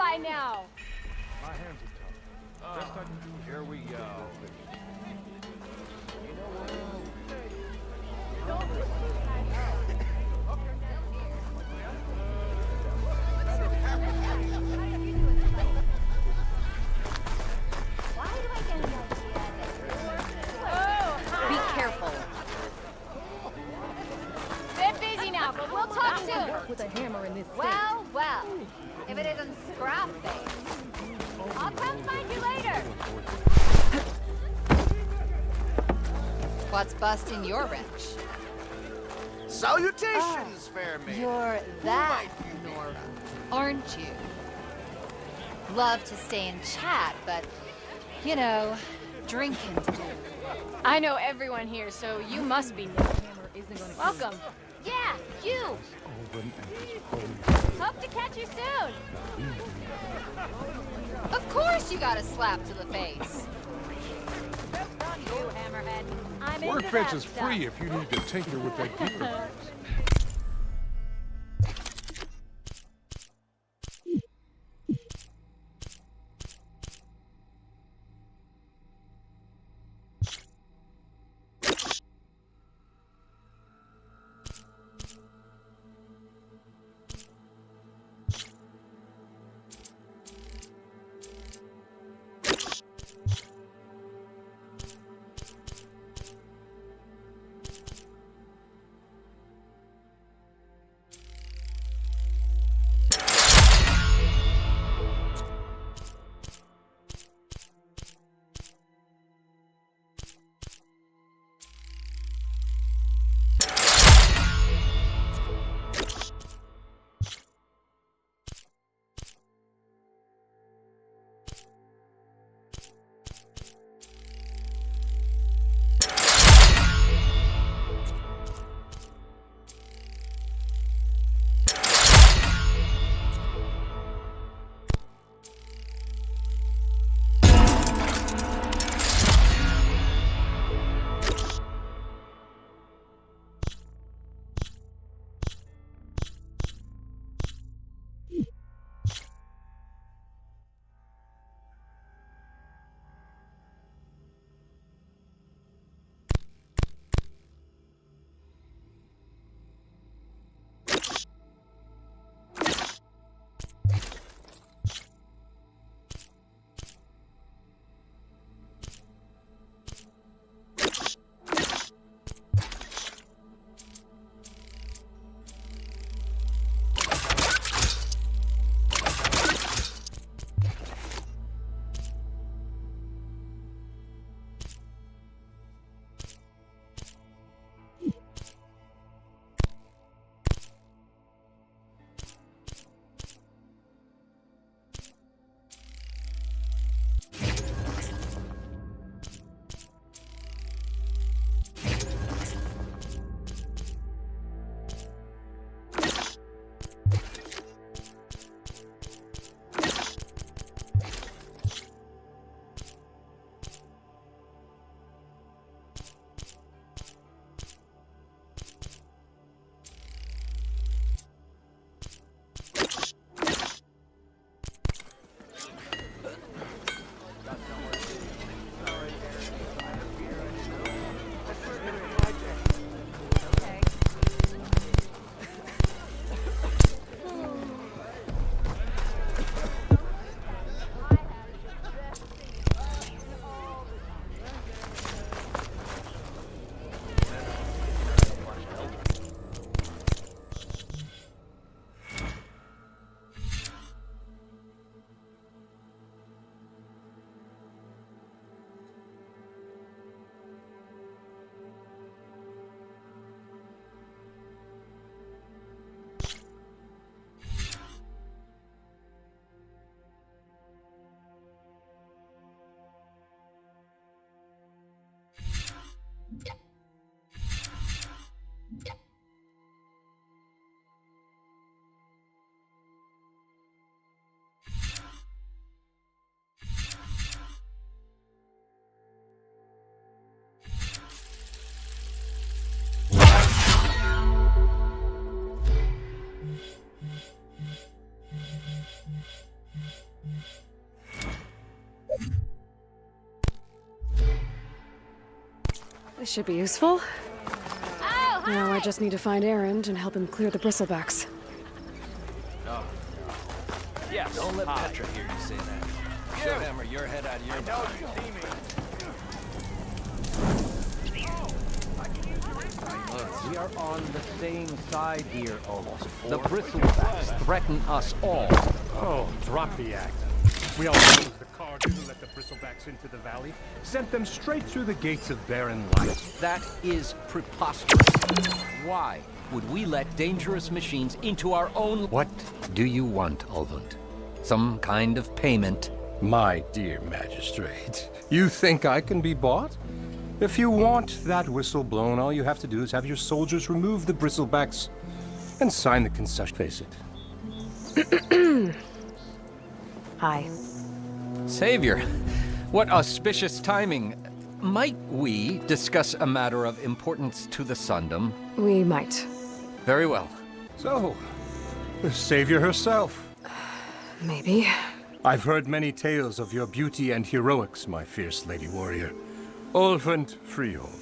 by now. My hands are tough. Best I can do. Here we go. Why do I get an idea? Be careful. Bit busy now, but we'll talk soon. With a hammer in this Well, well. If it isn't scrap face, I'll come find you later. What's busting your wrench? Salutations, fair maiden. You're that Nora, aren't you? Love to stay and chat, but, you know, drinking to do. I know everyone here, so you must be new. Welcome. Yeah, you. Hope to catch you soon. Of course you got a slap to the face. You, Hammerhead. I'm into Workbench that is stuff. free if you need to tinker with that gear. This should be useful. Oh, Now I just need to find Erend and help him clear the bristlebacks. Yes. Don't let Petra hear you say that. She'll hammer your head out of your mouth. We are on the same side here, almost. The bristlebacks threaten us all. Oh, drop the act. We all closed the Carja who let the bristlebacks into the valley, sent them straight through the gates of barren light. That is preposterous. Why would we let dangerous machines into our own... What do you want, Ulvund? Some kind of payment? My dear magistrate, you think I can be bought? If you want that whistle blown, all you have to do is have your soldiers remove the bristlebacks and sign the concession. Face it. Hi. Savior, what auspicious timing. Might we discuss a matter of importance to the Sundom? We might. Very well. So, the savior herself. Maybe. I've heard many tales of your beauty and heroics, my fierce lady warrior. Ulvund Freehold,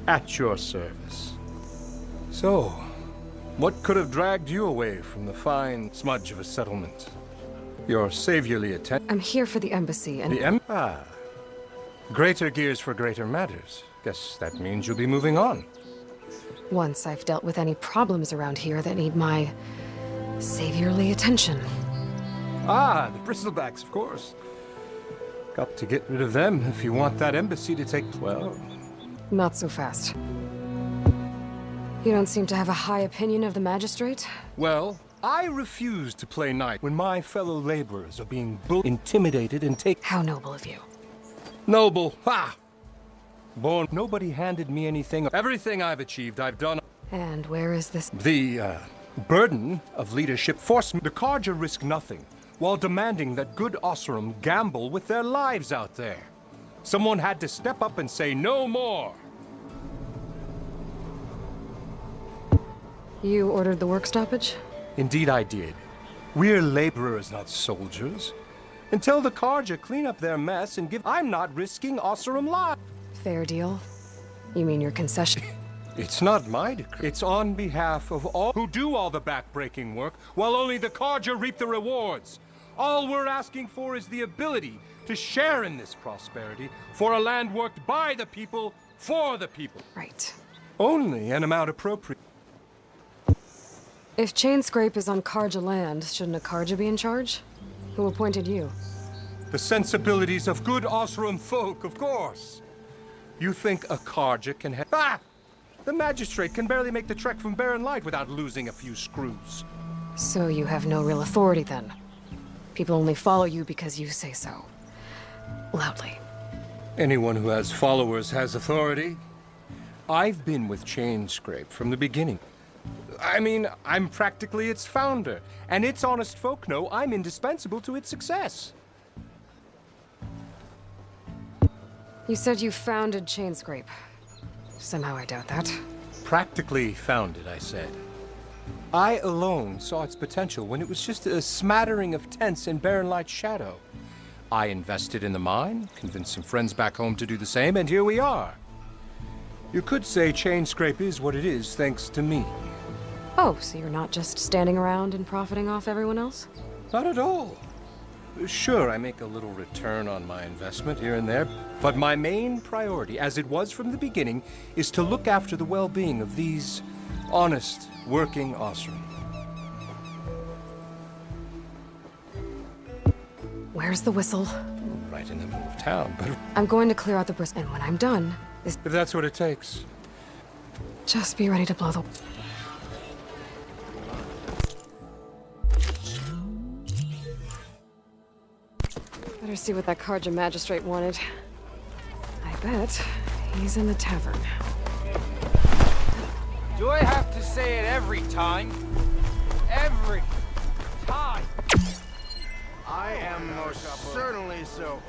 at your service. So, what could have dragged you away from the fine smudge of a settlement? Your saviorly attempt. I'm here for the embassy and... Greater gears for greater matters. Guess that means you'll be moving on. Once I've dealt with any problems around here that need my saviorly attention. Ah, the bristlebacks, of course. Got to get rid of them if you want that embassy to take... Well... Not so fast. You don't seem to have a high opinion of the magistrate? Well, I refuse to play knight when my fellow laborers are being intimidated and taken... How noble of you. Noble! Ha! Born... Nobody handed me anything. Everything I've achieved, I've done. And where is this? The, burden of leadership forced me. The Carja risk nothing, while demanding that good Osram gamble with their lives out there. Someone had to step up and say no more. You ordered the work stoppage? Indeed I did. We're laborers, not soldiers. Until the Carja clean up their mess and give... I'm not risking Osram life. Fair deal. You mean your concession? It's not my decree. It's on behalf of all who do all the back-breaking work, while only the Carja reap the rewards. All we're asking for is the ability to share in this prosperity for a land worked by the people, for the people. Right. Only an amount appropriate. If Chainscrape is on Carja land, shouldn't a Carja be in charge? Who appointed you? The sensibilities of good Osram folk, of course. You think a Carja can have... Ah! The magistrate can barely make the trek from Barren Light without losing a few screws. So you have no real authority then? People only follow you because you say so. Loudly. Anyone who has followers has authority. I've been with Chainscrape from the beginning. I mean, I'm practically its founder, and its honest folk know I'm indispensable to its success. You said you founded Chainscrape. Somehow I doubt that. Practically founded, I said. I alone saw its potential when it was just a smattering of tents in Barren Light's shadow. I invested in the mine, convinced some friends back home to do the same, and here we are. You could say Chainscrape is what it is thanks to me. Oh, so you're not just standing around and profiting off everyone else? Not at all. Sure, I make a little return on my investment here and there, but my main priority, as it was from the beginning, is to look after the well-being of these honest, working Osram. Where's the whistle? Right in the middle of town, but I'm going to clear out the bristle, and when I'm done, if that's what it takes. just be ready to blow the... Better see what that Carja magistrate wanted. I bet he's in the tavern. Do I have to say it every time? Every time. I am most certainly so.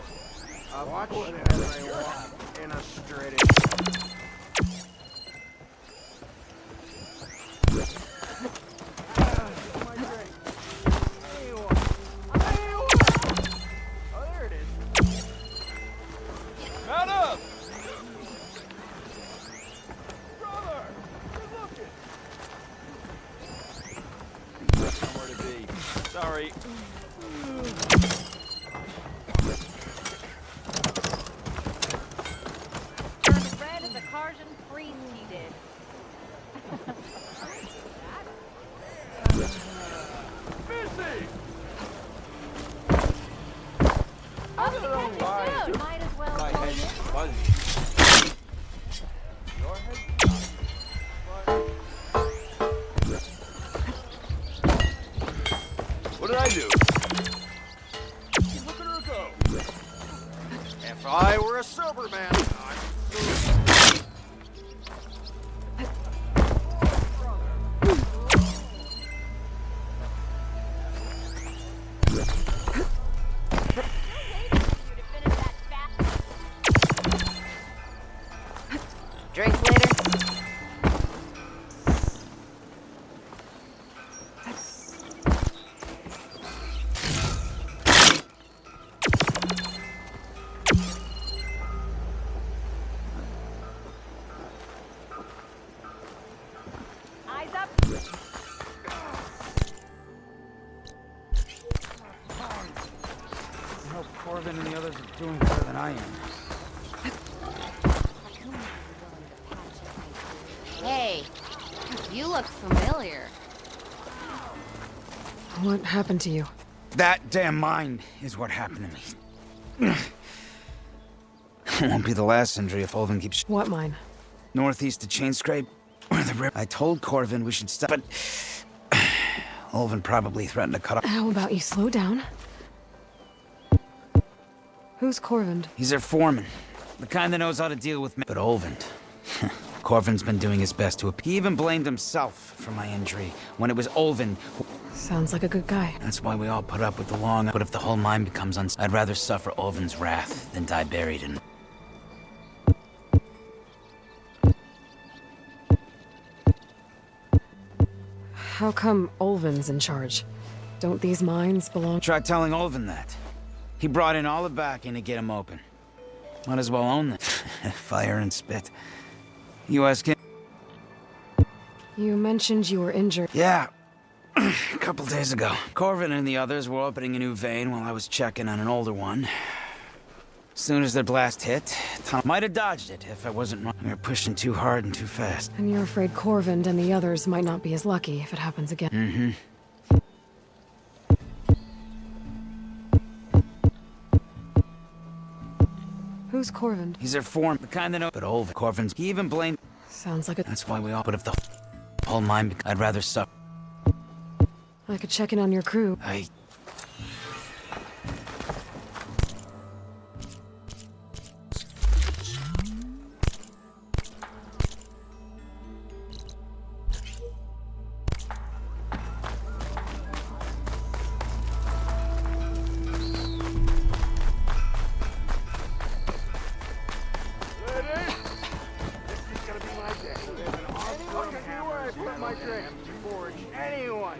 Watch as I walk in a straight. own life. Dude, might as well My join head's in. fuzzy. Your head's What did I do? Look at her go. If I were a sober man, I'd... Drinks later? Eyes up. I hope Corbin and the others are doing better than I am. Hey, you look familiar. What happened to you? That damn mine is what happened to me. It won't be the last injury if Olvin keeps What mine? northeast to Chain Scrape or the river. I told Corvin we should stop, but Olvin probably threatened to cut off. How about you slow down? Who's Corvind? He's their foreman, the kind that knows how to deal with me. But Olvin, Corvin's been doing his best to. He even blamed himself for my injury when it was Olvin. Sounds like a good guy. That's why we all put up with the long. But if the whole mine becomes I'd rather suffer Olvin's wrath than die buried in. How come Olvin's in charge? Don't these mines belong? Try telling Olvin that. He brought in all the backing to get him open. Might as well own it. Fire and spit. You ask him. You mentioned you were injured. Yeah. A couple days ago. Corvin and the others were opening a new vein while I was checking on an older one. As soon as their blast hit, Tom might have dodged it if I wasn't wrong. We were pushing too hard and too fast. And you're afraid Corvind and the others might not be as lucky if it happens again. Mm-hmm. Who's Corvind? He's their foreman, the kind that know. But Olvin, Corvin's. He even blamed. Sounds like a... That's why we all. But if the whole mine, I'd rather suffer. I could check in on your crew. Anyone!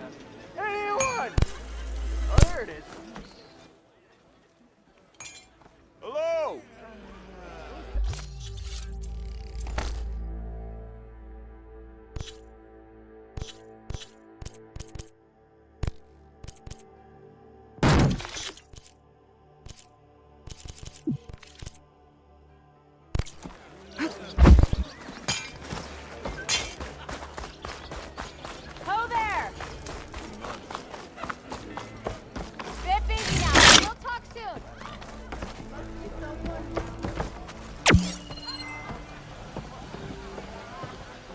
Anyone! Oh, there it is. Hello! Ho there! Bit busy now. We'll talk soon.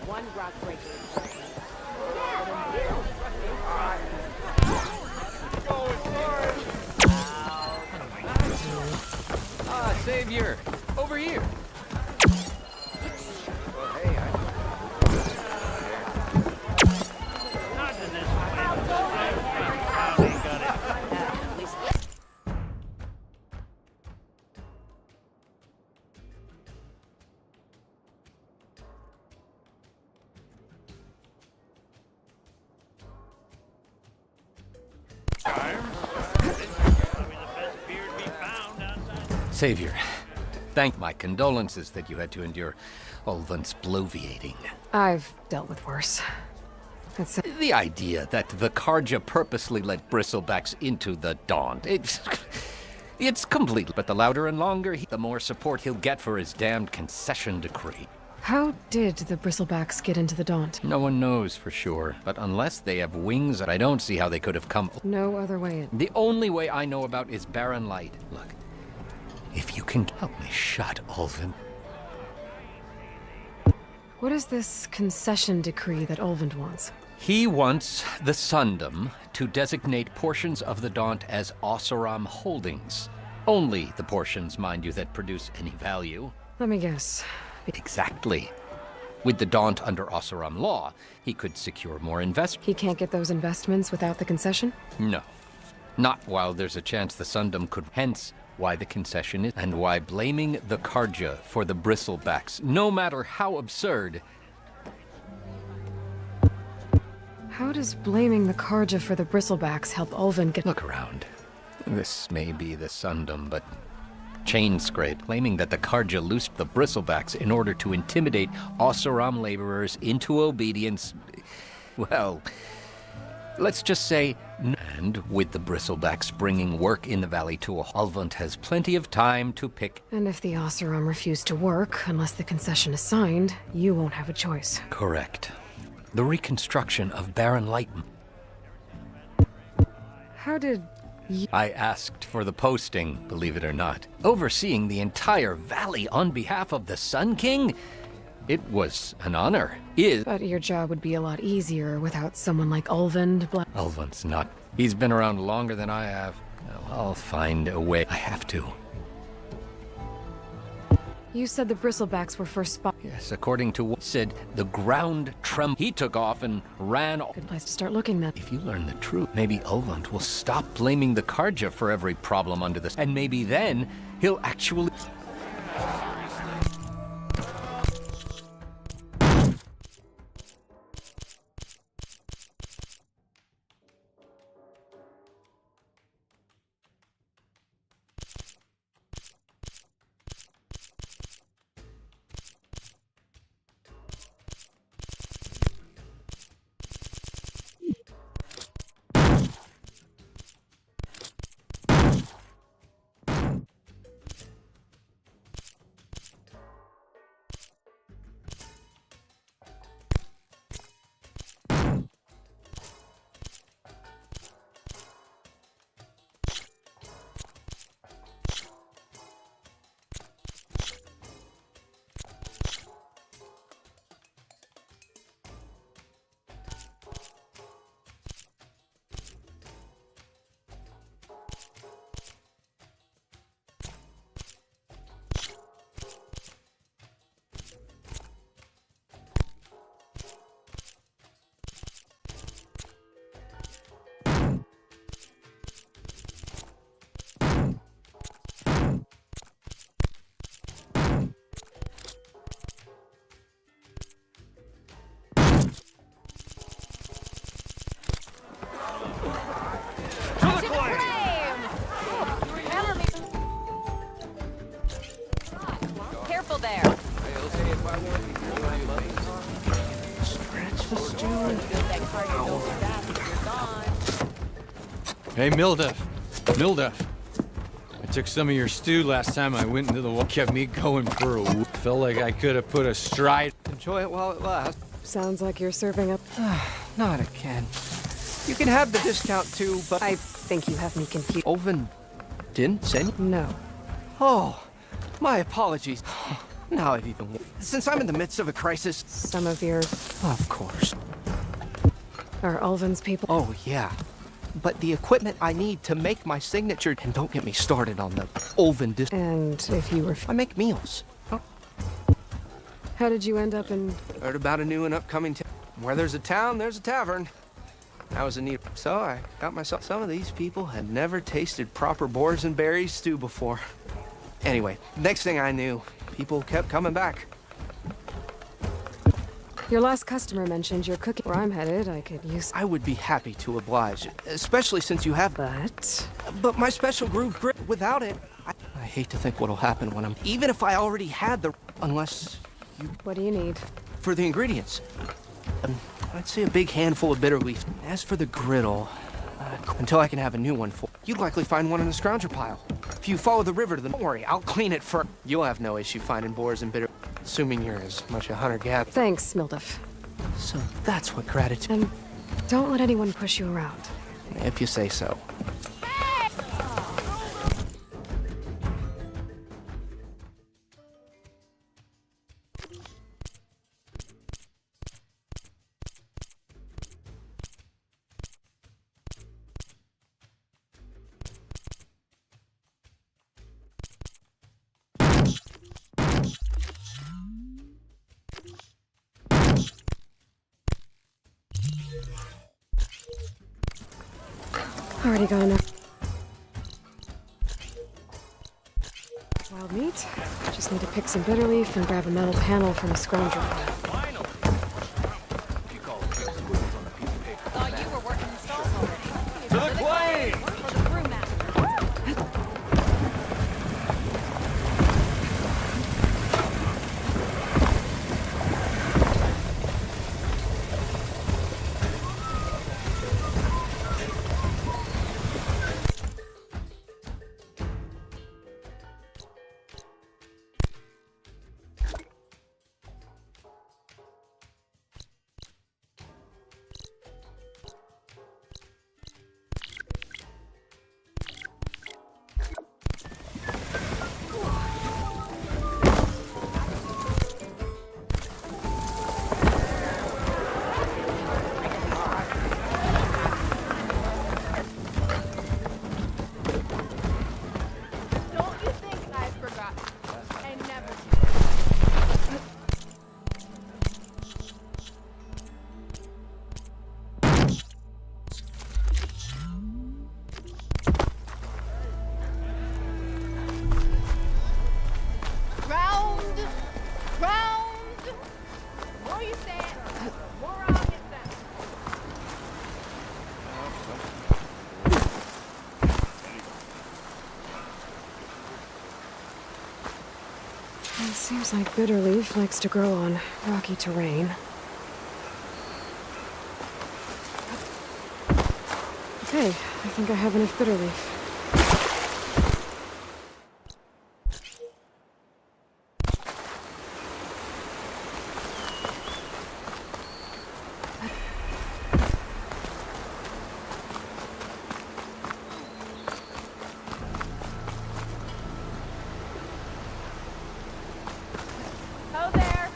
One rock breaker. Ah, Savior! Over here! Savior, thank my condolences that you had to endure Olvin's bloviating. I've dealt with worse. It's The idea that the Karja purposely let bristlebacks into the Daunt, it's complete. But the louder and longer, the more support he'll get for his damned concession decree. How did the bristlebacks get into the Daunt? No one knows for sure, but unless they have wings, I don't see how they could have come. No other way in. The only way I know about is barren light. Look, can help me shut, Ulvin. What is this concession decree that Ulvund wants? He wants the Sundom to designate portions of the Daunt as Oseram holdings. Only the portions, mind you, that produce any value. Let me guess. Exactly. With the Daunt under Oseram law, he could secure more investment. He can't get those investments without the concession? No. Not while there's a chance the Sundom could. Hence why the concession is, and why blaming the Karja for the bristlebacks, no matter how absurd. How does blaming the Karja for the bristlebacks help Ulvund get— Look around. This may be the Sundom, but chain scrape, claiming that the Karja loosed the bristlebacks in order to intimidate Oseram laborers into obedience. Well, let's just say, and with the bristlebacks bringing work in the valley to Ulvund has plenty of time to pick. And if the Oseram refuse to work, unless the concession is signed, you won't have a choice. Correct. The reconstruction of Barren Light. How did you— I asked for the posting, believe it or not. Overseeing the entire valley on behalf of the Sun King? It was an honor. But your job would be a lot easier without someone like Ulvund. Ulvund's not. He's been around longer than I have. Well, I'll find a way. I have to. You said the bristlebacks were first spot— Yes, according to what said, the ground trembled. He took off and ran. Good place to start looking then. If you learn the truth, maybe Ulvund will stop blaming the Karja for every problem under this. And maybe then he'll actually... Careful there. Hey, Mildef. Mildef. I took some of your stew last time I went into the wall. Kept me going for a week. Felt like I could have put a stride. Enjoy it while it lasts. Sounds like you're serving up— Not again. You can have the discount too, but I think you have me confused. Ulvund didn't send you? No. Oh, my apologies. Now I've even... Since I'm in the midst of a crisis... Some of your— Of course. are Ulvund's people. Oh, yeah. But the equipment I need to make my signature... And don't get me started on the Ulvund dis... And if you were— I make meals. How did you end up in— Heard about a new and upcoming town. Where there's a town, there's a tavern. That was a neat... So I got myself... Some of these people had never tasted proper boars and berries stew before. Anyway, next thing I knew, people kept coming back. Your last customer mentioned you're cooking. Where I'm headed, I could use— I would be happy to oblige, especially since you have... But my special groove grip, without it, I hate to think what'll happen when I'm... Even if I already had the... Unless you... What do you need? For the ingredients. I'd say a big handful of bitter leaf. As for the griddle, until I can have a new one for... You'd likely find one in the scrounger pile. If you follow the river to the... Don't worry, I'll clean it for... You'll have no issue finding boars and bitter... Assuming you're as much a hunter-gatherer. Thanks, Mildef. So that's what gratitude... And don't let anyone push you around. If you say so. Already got enough. Wild meat. Just need to pick some bitter leaf and grab a metal panel from a scrounger pile. Thought you were working the stalls already. To the claim! For the brewmaster. Don't you think I've forgotten? I never Round! Round! More you say it, more I'll get down. It seems like bitter leaf likes to grow on rocky terrain. Okay, I think I have enough bitter leaf. Oh, there!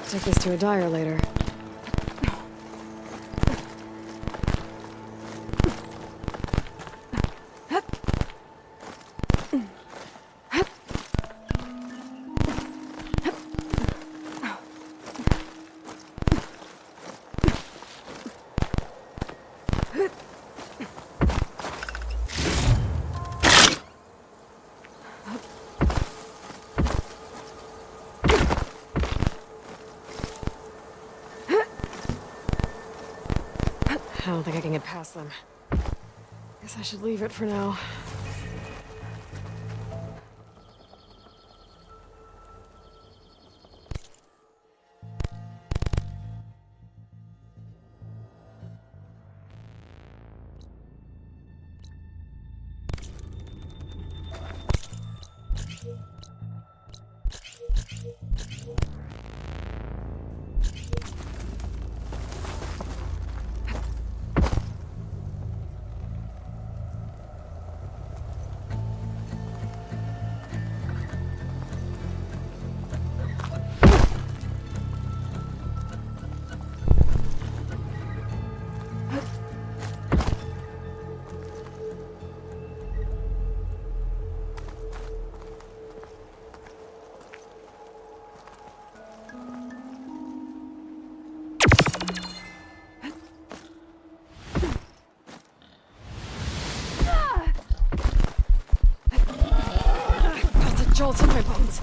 Take this to a dyer later. I don't think I can get past them. Guess I should leave it for now. Felt a jolt in my bones.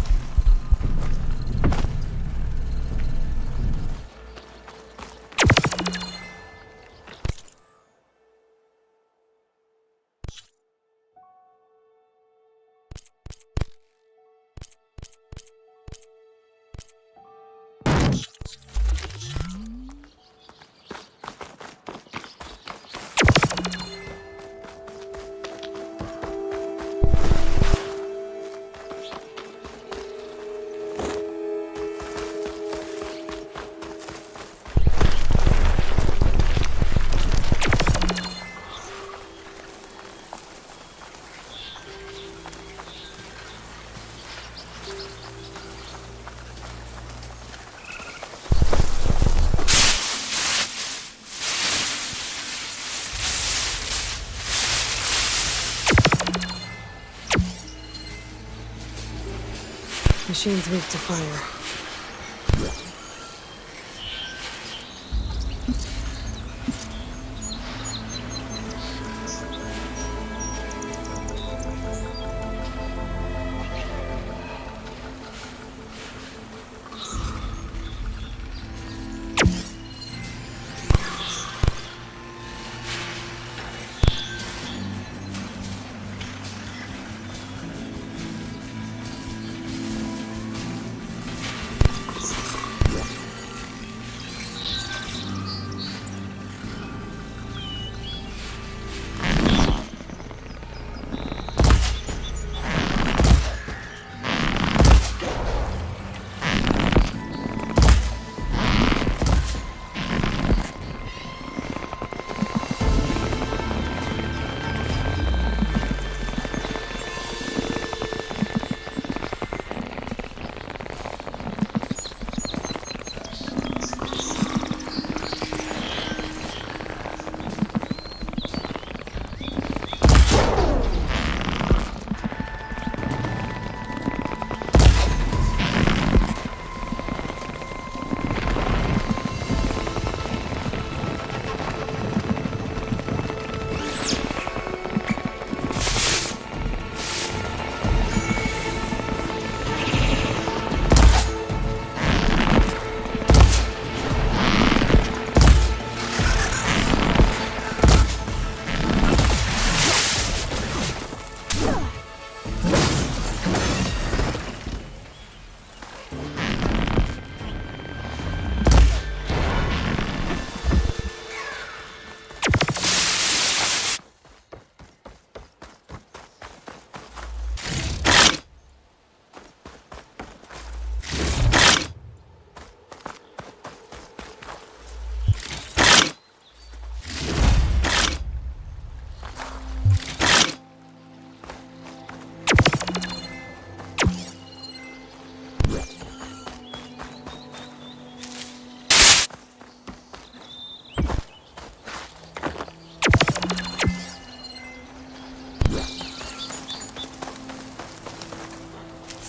Machines weak to fire.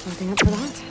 Something up for that?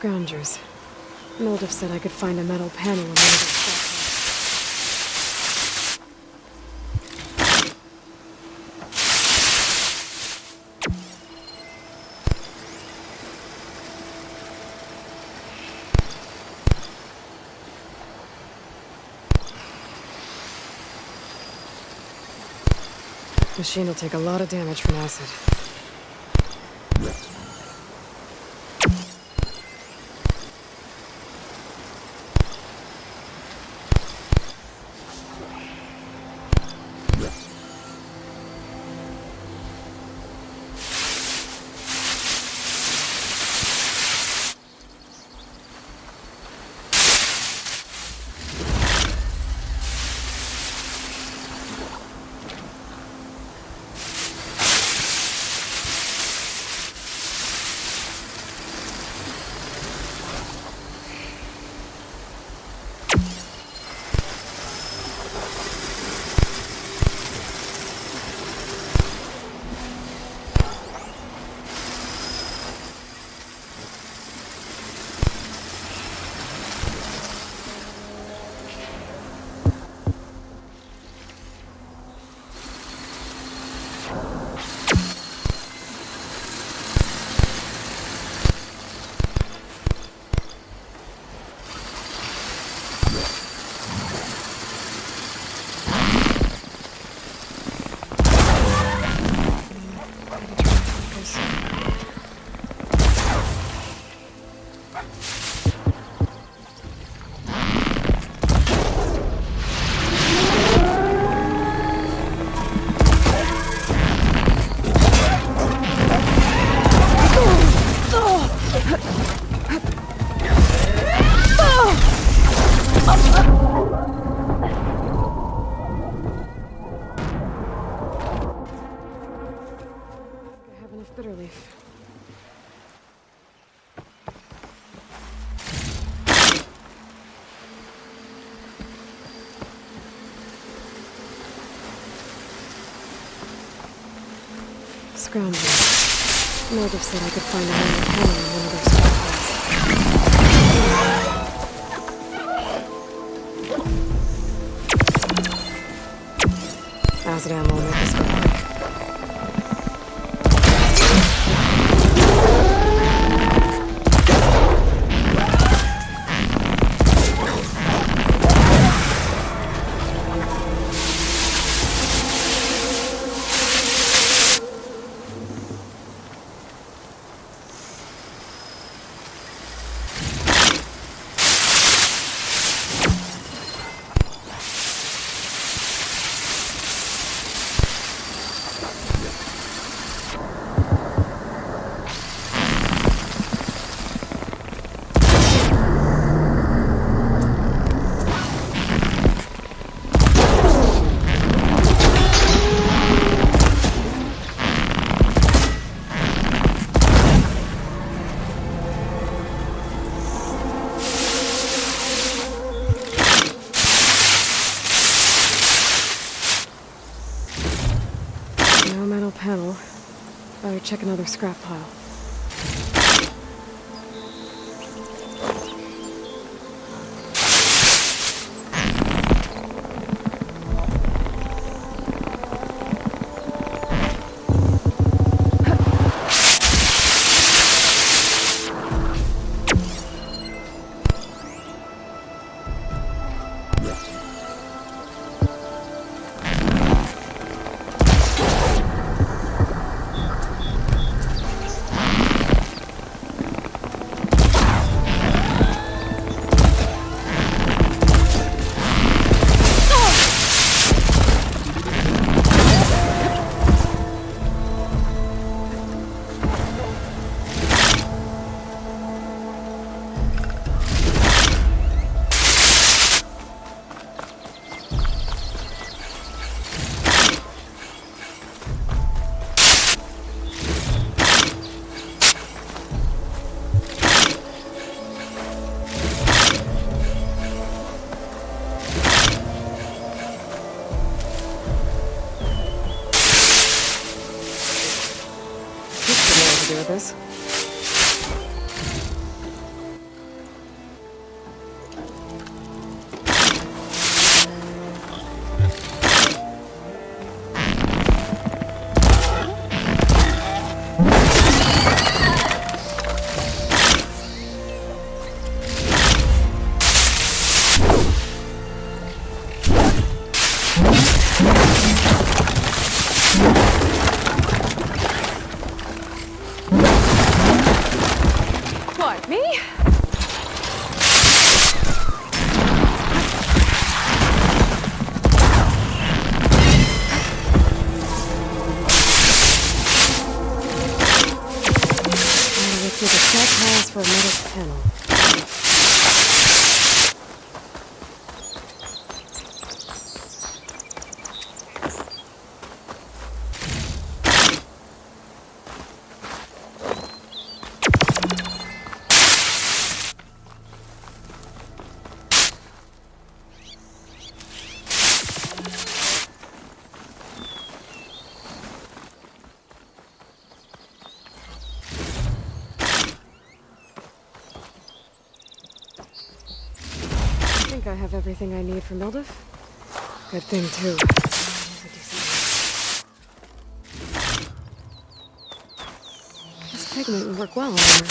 Scroungers. Moldiff said I could find a metal panel in one of their stockpiles. Machine will take a lot of damage from acid. Bitter leaf. Scroungers. Moldiff said I could find a metal panel in one of their stockpiles. Acid ammo will make this go quick. No metal panel. Better check another scrap pile. This. for a metal panel. I think I have everything I need for Mildev. Good thing, too. This pigment would work well on armor.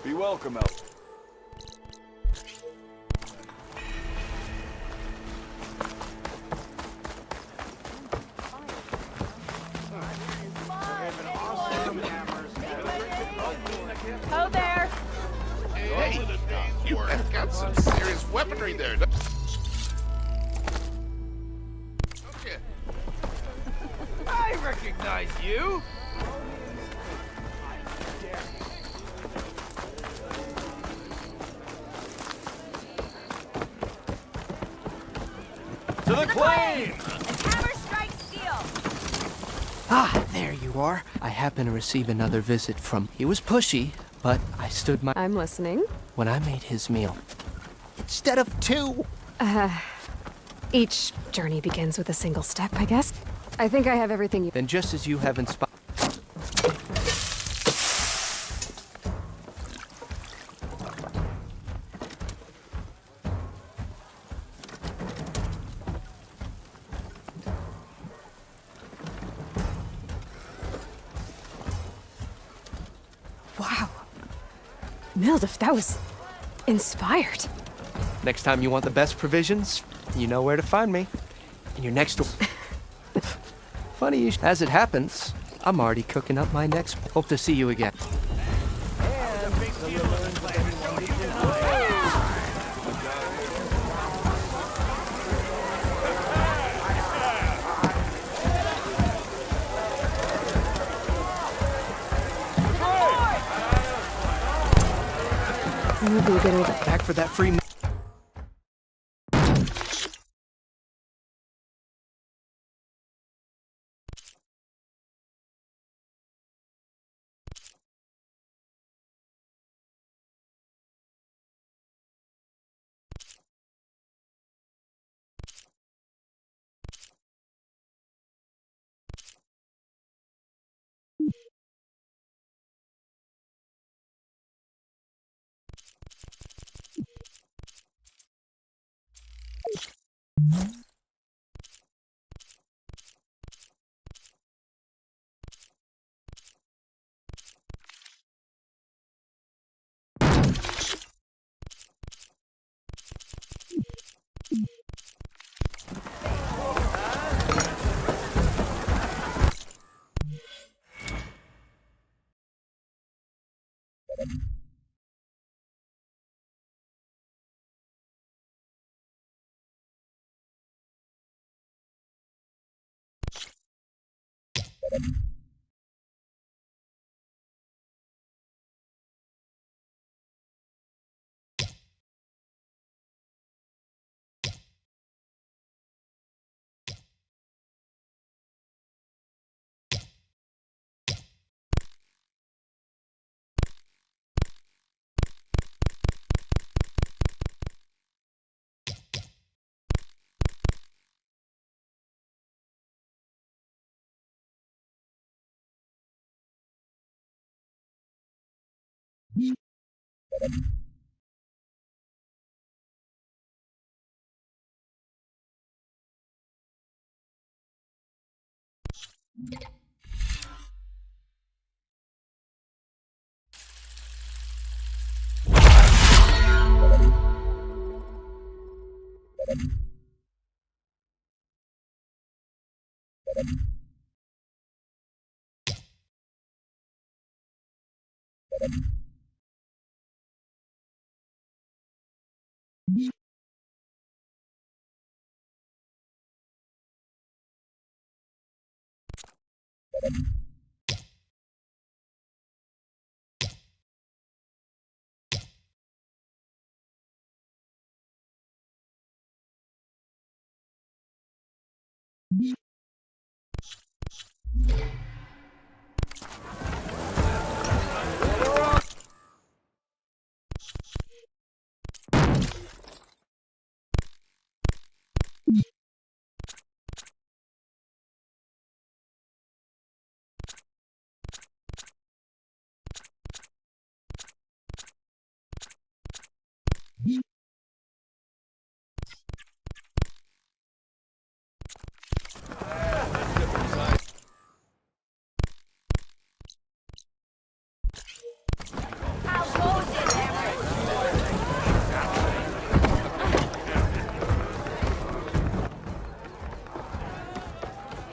Be welcome, El. Ho there! Hey, you have got some serious weaponry there. Okay. I recognize you! To the claim! And hammer strikes steel! Ah, there you are. I happened to receive another visit from... He was pushy, but I stood my... I'm listening. When I made his meal. Instead of two! Each journey begins with a single step, I guess. I think I have everything you... Then just as you have inspired... Wow. Mildev, that was... inspired. Next time you want the best provisions, you know where to find me. In your next... Funny you... As it happens, I'm already cooking up my next... Hope to see you again. Back for that free...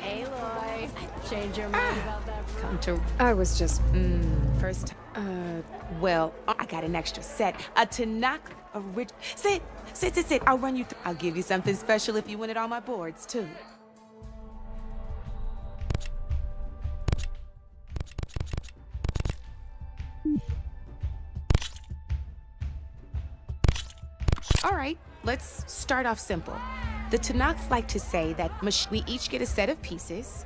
Hey, Lloyd. Change your mind about that? Come to... I was just... First, well, I got an extra set. A Tanakh original. Sit. I'll run you through. I'll give you something special if you win it on my boards, too. All right, let's start off simple. The Tanakhs like to say that we each get a set of pieces.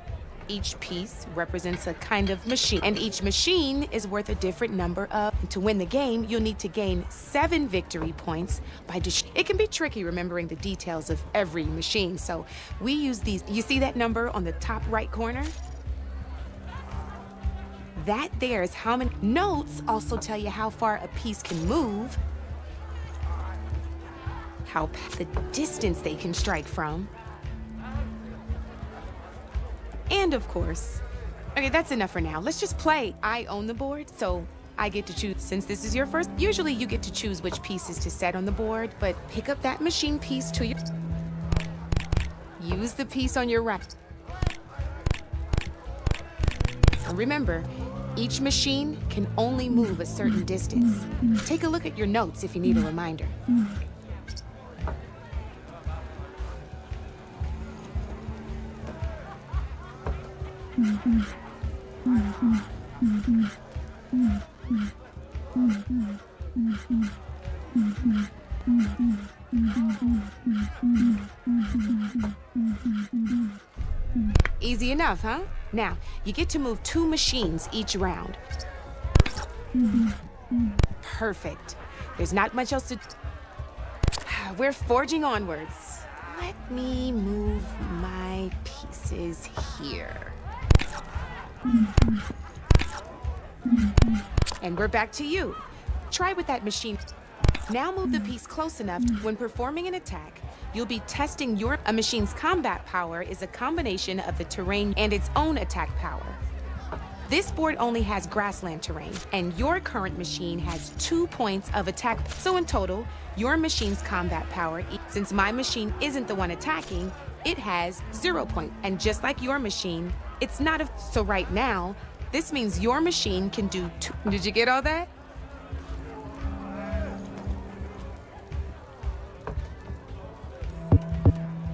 Each piece represents a kind of machine, and each machine is worth a different number of. To win the game, you'll need to gain 7 victory points by It can be tricky remembering the details of every machine, so we use these. You see that number on the top right corner? That there is how many. Notes also tell you how far a piece can move, the distance they can strike from, and of course, okay, that's enough for now. Let's just play. I own the board, so I get to choose. Since this is your first, usually you get to choose which pieces to set on the board, but pick up that machine piece to your... Use the piece on your right. And remember, each machine can only move a certain distance. Take a look at your notes if you need a reminder. Easy enough, huh? Now, you get to move 2 machines each round. Perfect. There's not much else to... We're forging onwards. Let me move my pieces here. And we're back to you. Try with that machine. Now move the piece close enough to, when performing an attack, you'll be testing a machine's combat power is a combination of the terrain and its own attack power. This board only has grassland terrain, and your current machine has 2 points of attack. So in total, your machine's combat power, since my machine isn't the one attacking, it has 0 points. And just like your machine, it's not a... So right now, this means your machine can do 2... Did you get all that?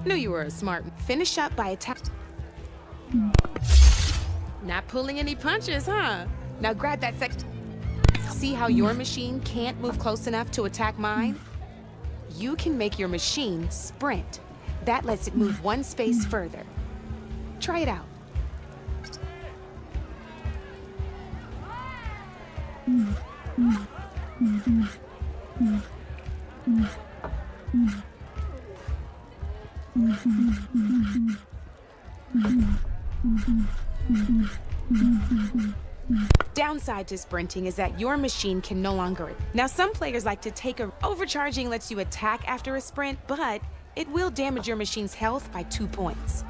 Knew you were a smart... Finish up by attack... Not pulling any punches, huh? Now grab that sec... See how your machine can't move close enough to attack mine? You can make your machine sprint. That lets it move 1 space further. Try it out. Downside to sprinting is that your machine can no longer. Now, some players like to take a. Overcharging lets you attack after a sprint, but it will damage your machine's health by 2 points.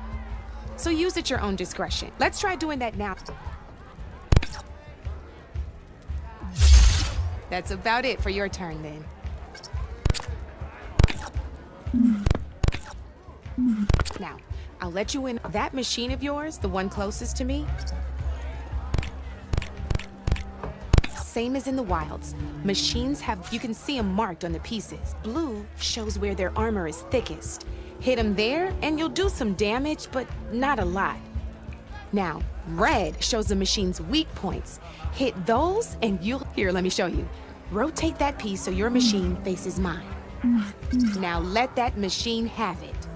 So use at your own discretion. Let's try doing that now. That's about it for your turn then. Now, I'll let you in. That machine of yours, the one closest to me, same as in the wilds. Machines have, you can see them marked on the pieces. Blue shows where their armor is thickest. Hit them there and you'll do some damage, but not a lot. Now, red shows the machine's weak points. Hit those and you'll, here, let me show you. Rotate that piece so your machine faces mine. Now let that machine have it.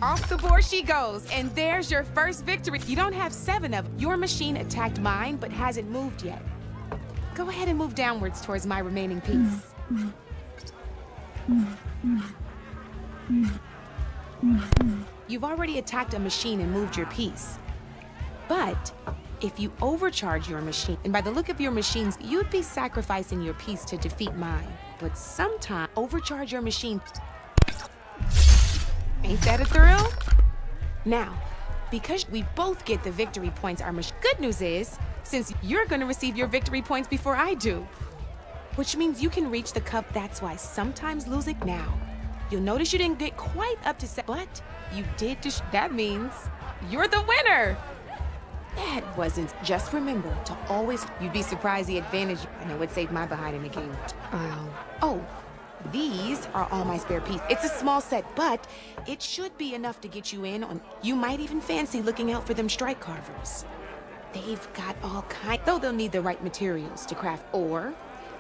Off the board she goes, and there's your first victory. You don't have 7 of them. Your machine attacked mine, but hasn't moved yet. Go ahead and move downwards towards my remaining piece. You've already attacked a machine and moved your piece. But if you overcharge your machine, and by the look of your machines, you'd be sacrificing your piece to defeat mine. But sometimes, overcharge your machine. Ain't that a thrill? Now, because we both get the victory points, good news is, since you're gonna receive your victory points before I do, which means you can reach the cup. That's why sometimes losing. Now, you'll notice you didn't get quite up to but you did. That means you're the winner. That wasn't. Just remember to always. You'd be surprised the advantage. I know it saved my behind in the game. Oh. These are all my spare pieces. It's a small set, but it should be enough to get you in on. You might even fancy looking out for them strike carvers. They've got all kinds, though they'll need the right materials to craft. Or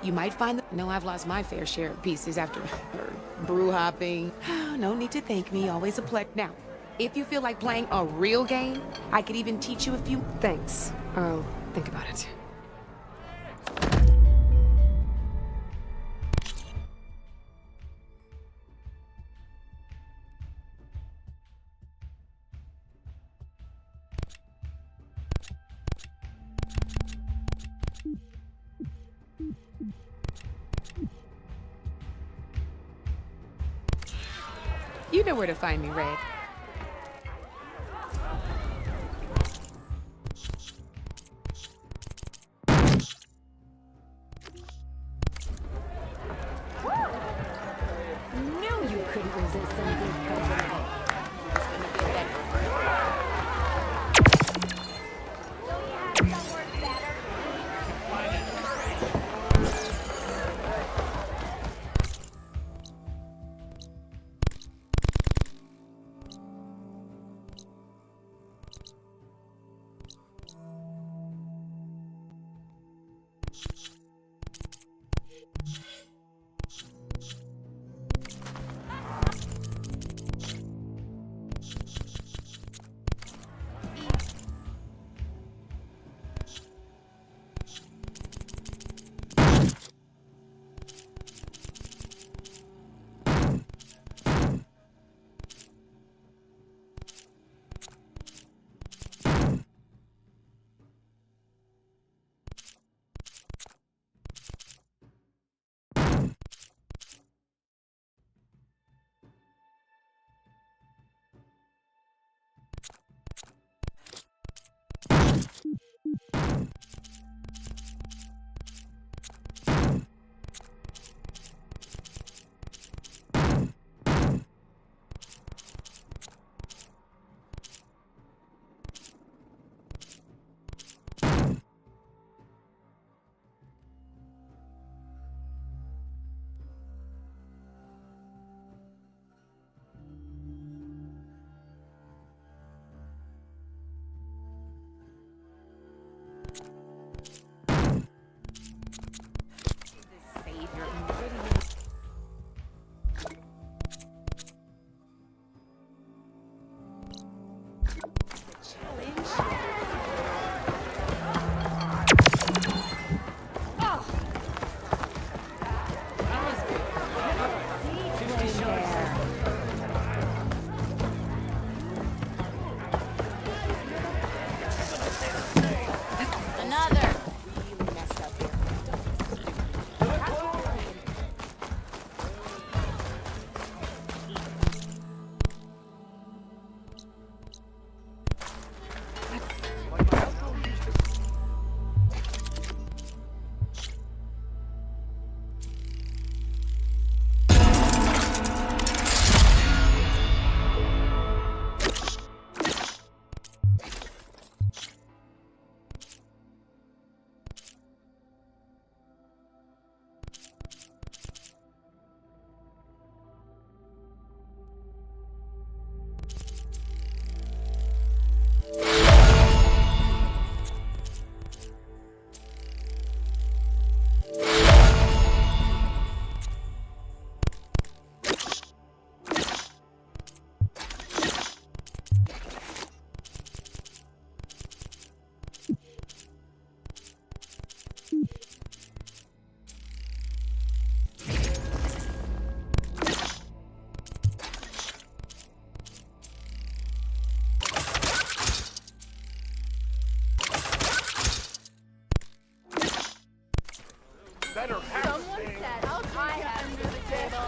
you might find that. No, I've lost my fair share of pieces after brew hopping. Oh, no need to thank me. Always a pleasure. Now, if you feel like playing a real game, I could even teach you a few. Thanks. I'll think about it. You know where to find me, Red. Knew you couldn't resist some good company. better have Someone said I'll try under the table.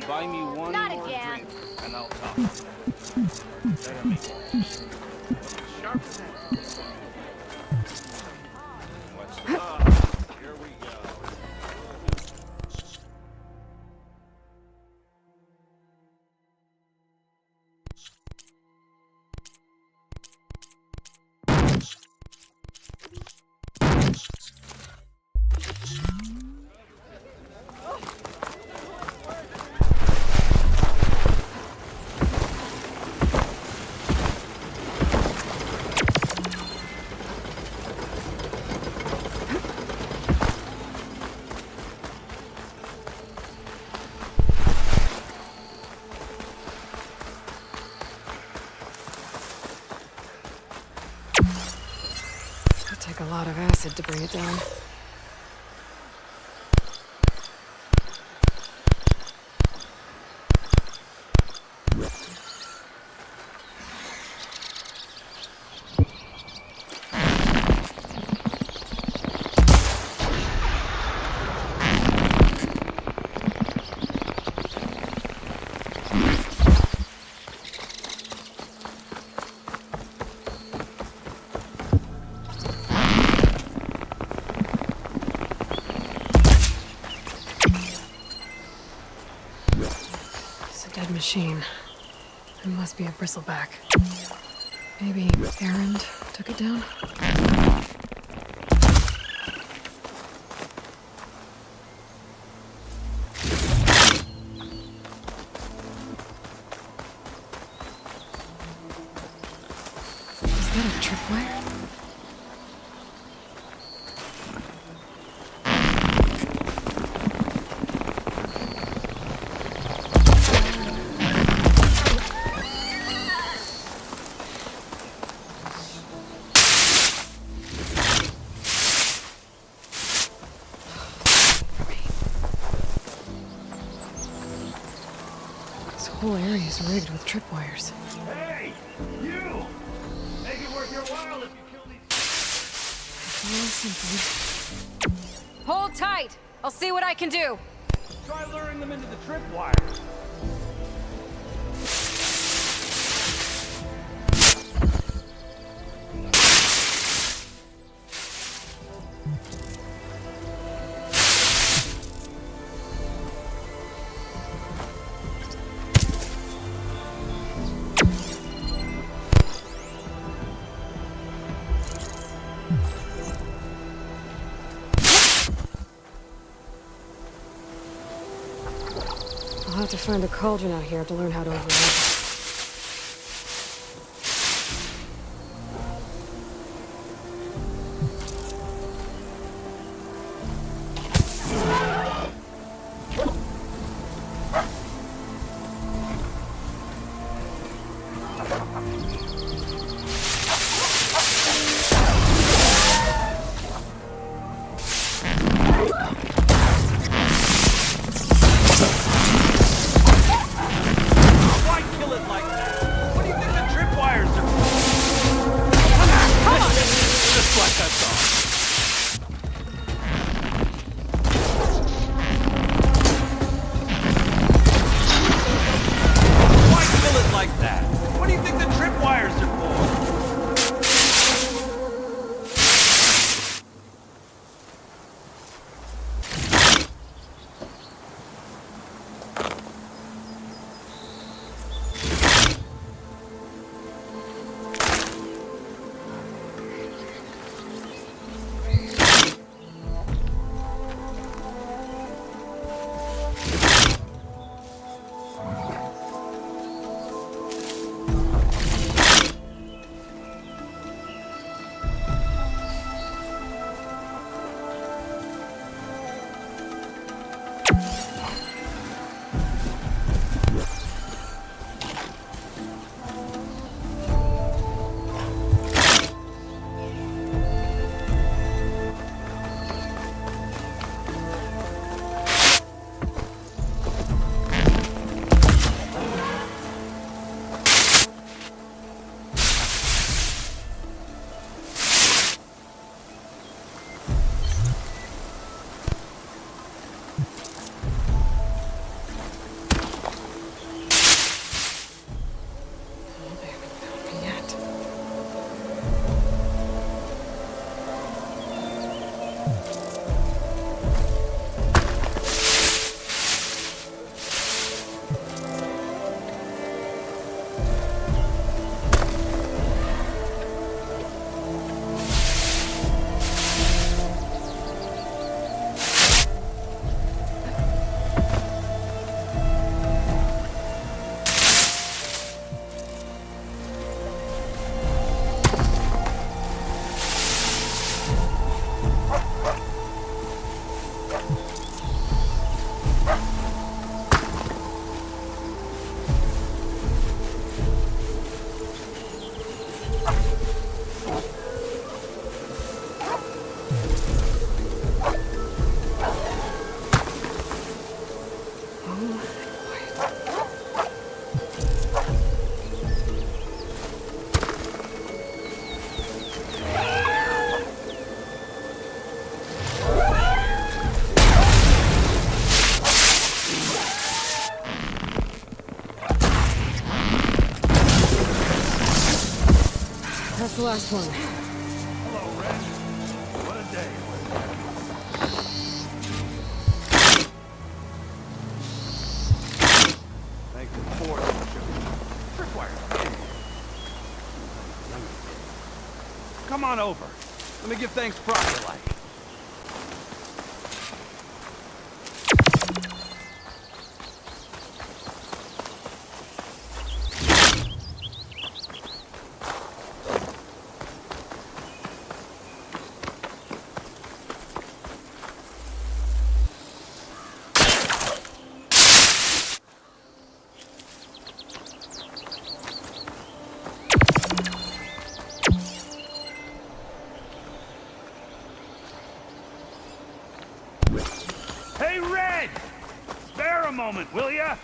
Buy me one Not more again. drink, and I'll talk. Better make it sharp. What's up? Here we go. It'll take a lot of acid to bring it down. Dead machine. It must be a bristleback. Maybe Errand took it down? Is that a tripwire? This whole area is rigged with tripwires. Hey, you! Make it worth your while if you kill these. Something. Hold tight! I'll see what I can do! Try luring them into the tripwire. I'll have to find a cauldron out here to learn how to override it. Why kill last one. Hello, Red. What a day. Thank you for the show. Required. Come on over. Let me give thanks proper like. Hey, Red! Spare a moment, will ya?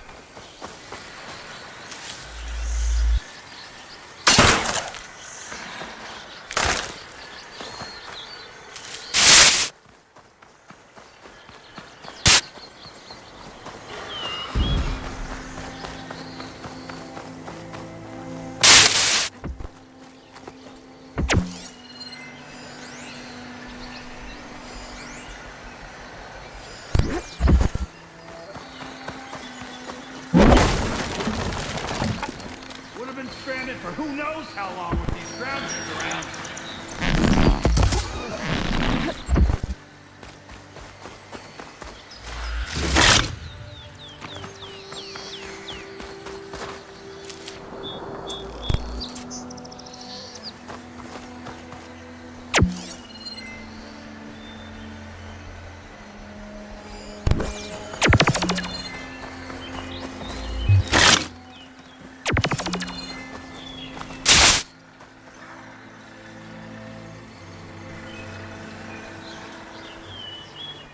Would have been stranded for who knows how long with these scroungers around.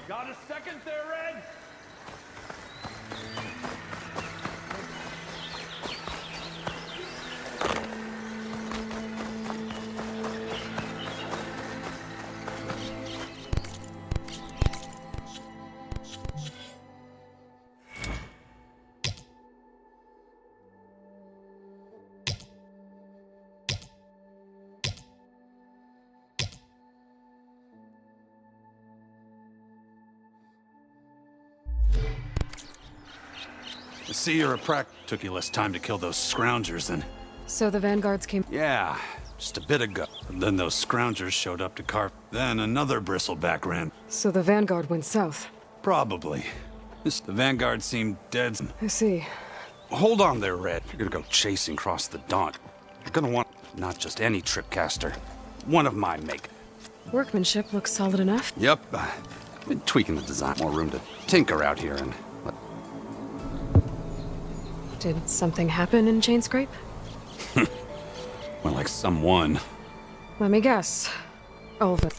Got a second there, Red? I see you're a prac. Took you less time to kill those scroungers than... So the vanguards came... Yeah, just a bit ago. And then those scroungers showed up to carve. Then another bristleback ran. So the vanguard went south. Probably. The vanguard seemed dead. I see. Hold on there, Red. You're gonna go chasing across the dawn. You're gonna want not just any tripcaster. One of my make. Workmanship looks solid enough. Yep. Been tweaking the design. More room to tinker out here and... Did something happen in Chain Scrape? Well, like someone. Let me guess. Ulva.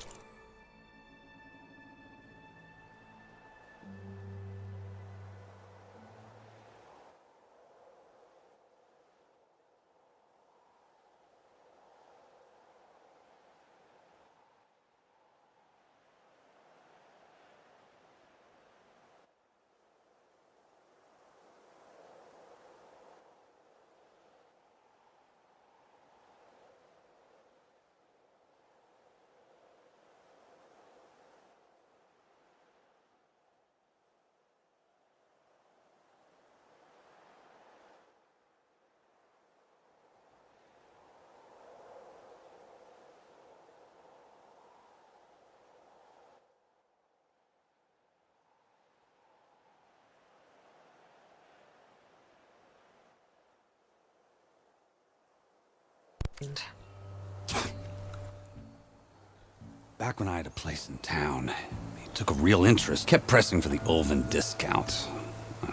Back when I had a place in town, he took a real interest, kept pressing for the Ulvan discount.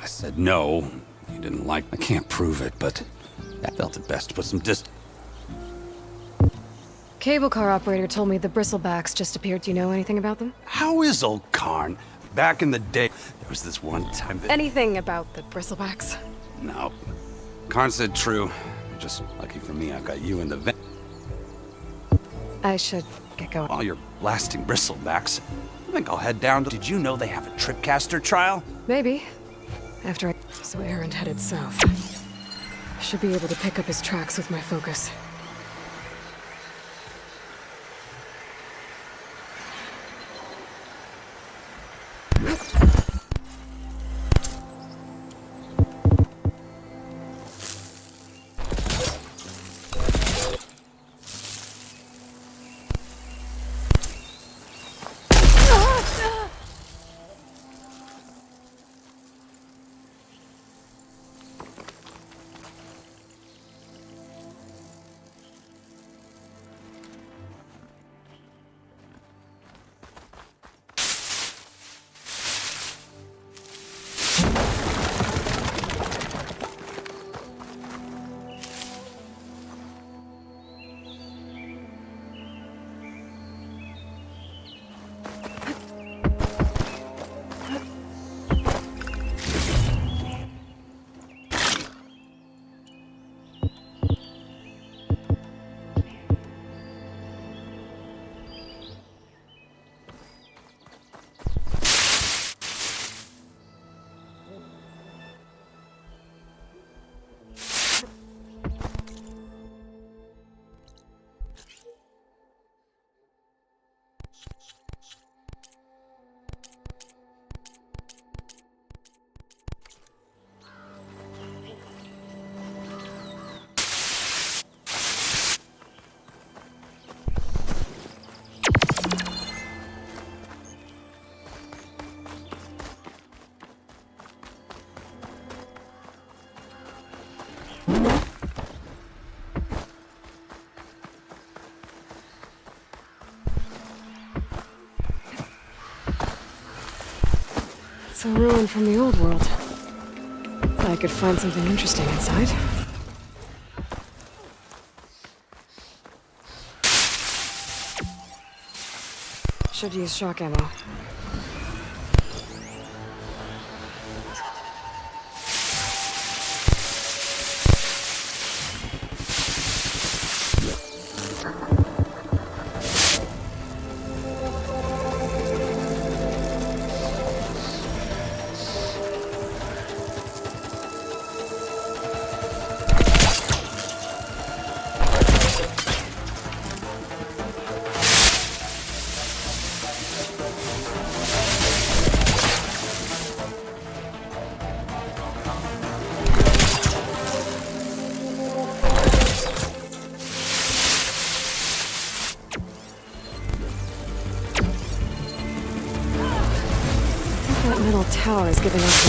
I said no. He didn't like... I can't prove it, but I felt it best to put some Cable car operator told me the bristlebacks just appeared. Do you know anything about them? How is old Karn? Back in the day, there was this one time that... Anything about the bristlebacks? No. Karn said true. Just lucky for me, I've got you in the vent. I should get going. While you're blasting bristlebacks, I think I'll head down to... Did you know they have a tripcaster trial? Maybe. After I... So Errand headed south. I should be able to pick up his tracks with my focus. It's a ruin from the old world. I could find something interesting inside. Should use shock ammo. That metal tower is giving off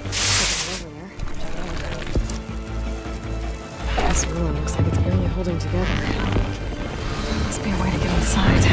the signal. This ruin looks like it's barely holding together. Must be a way to get inside.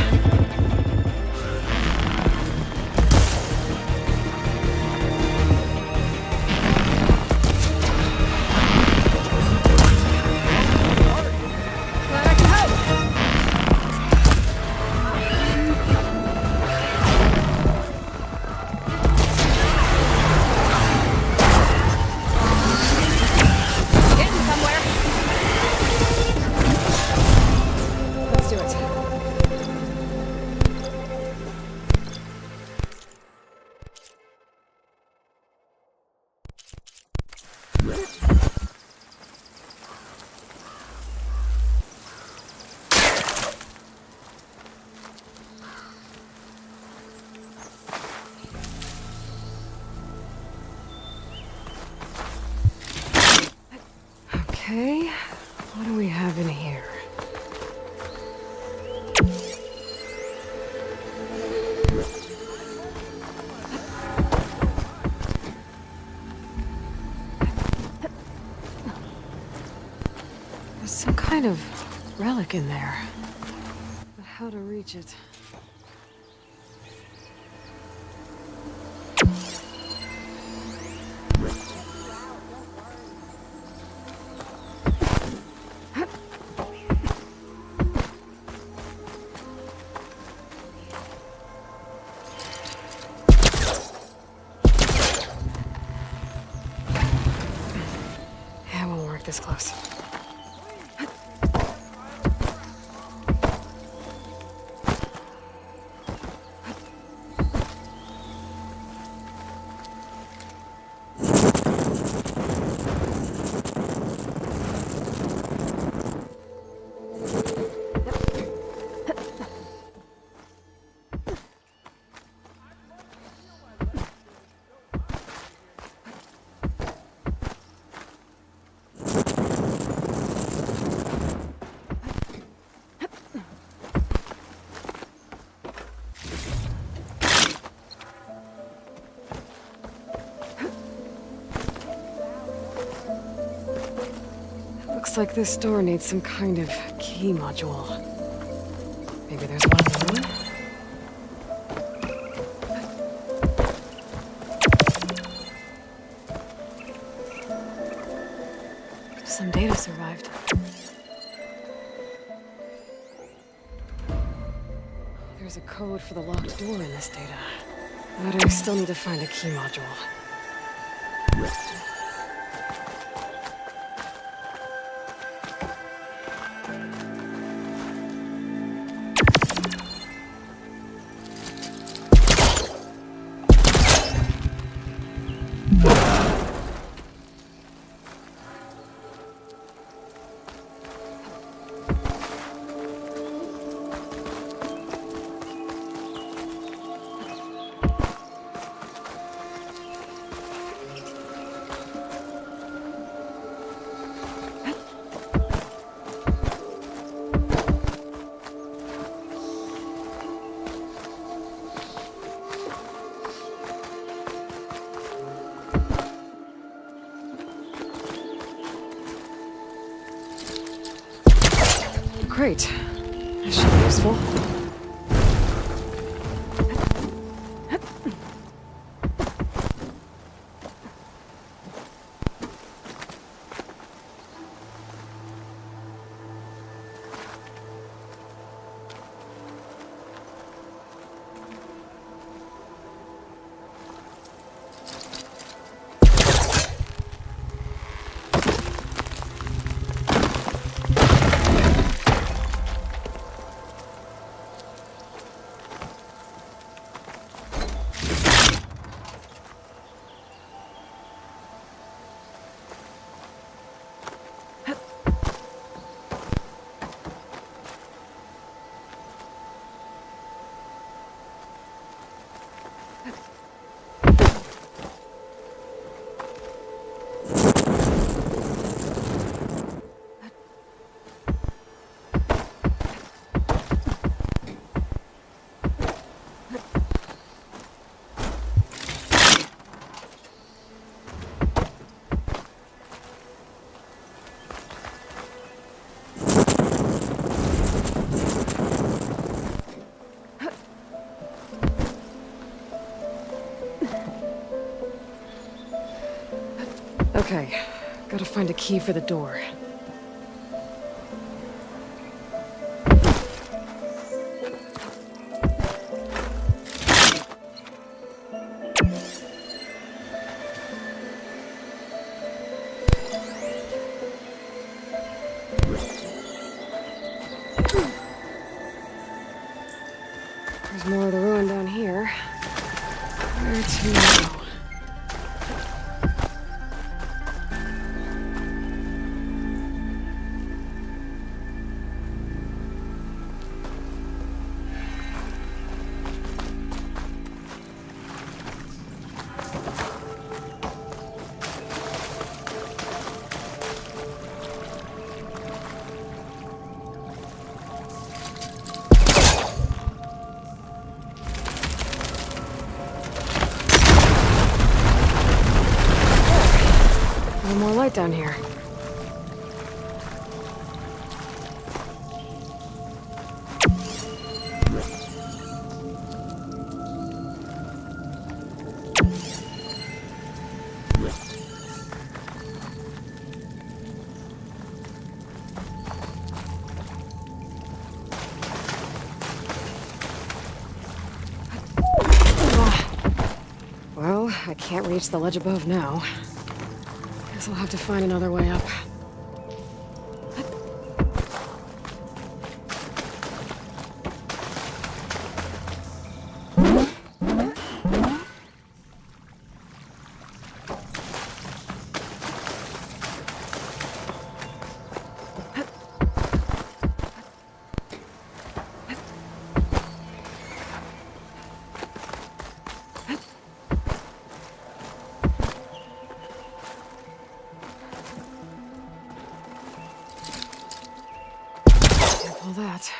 Okay, what do we have in here? There's some kind of relic in there. But how to reach it? This close. Looks like this door needs some kind of key module. Maybe there's one in the room? Some data survived. There's a code for the locked door in this data. But I still need to find a key module. Great. This should be useful. Okay, gotta find a key for the door. There's more of the ruin down here. Where to now? No more light down here. Well, I can't reach the ledge above now. Guess I'll have to find another way up. All that.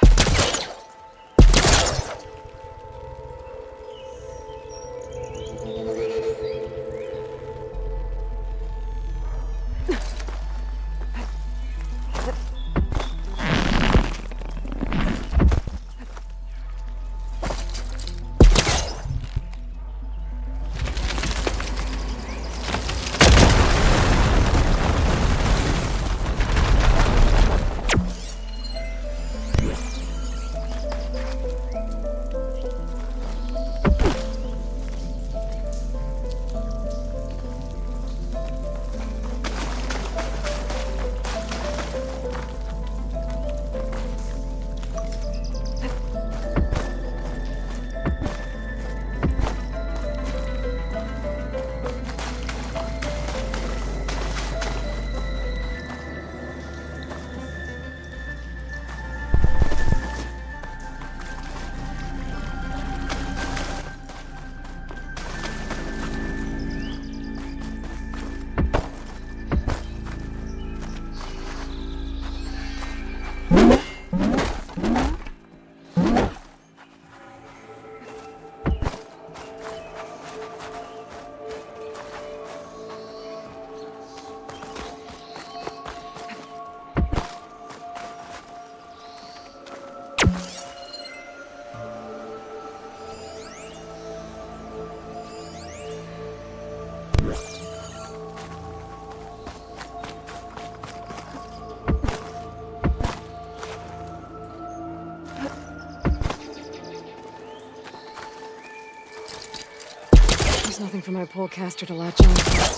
There's nothing for my polecaster to latch on to.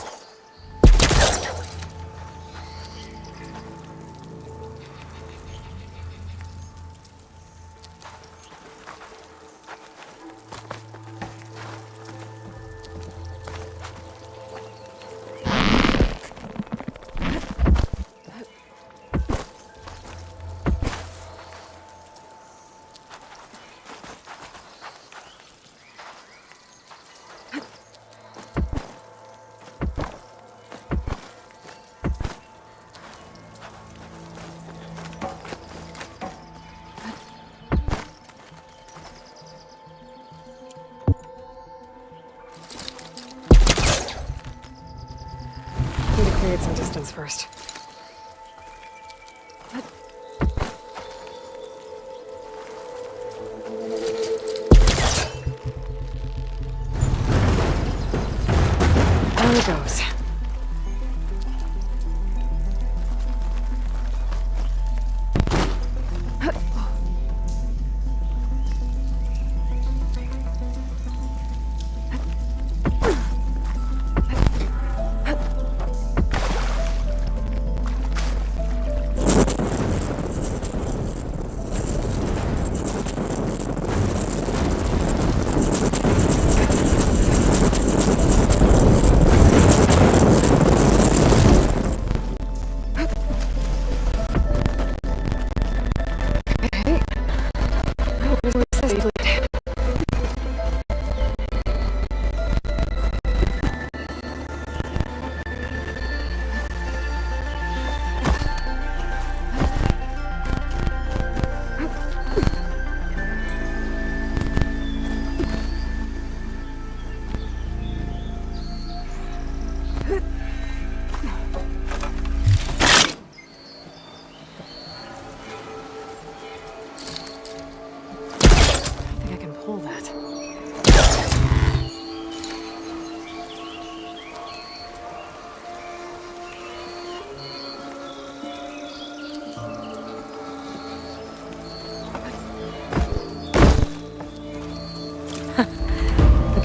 Create some distance first. There it goes.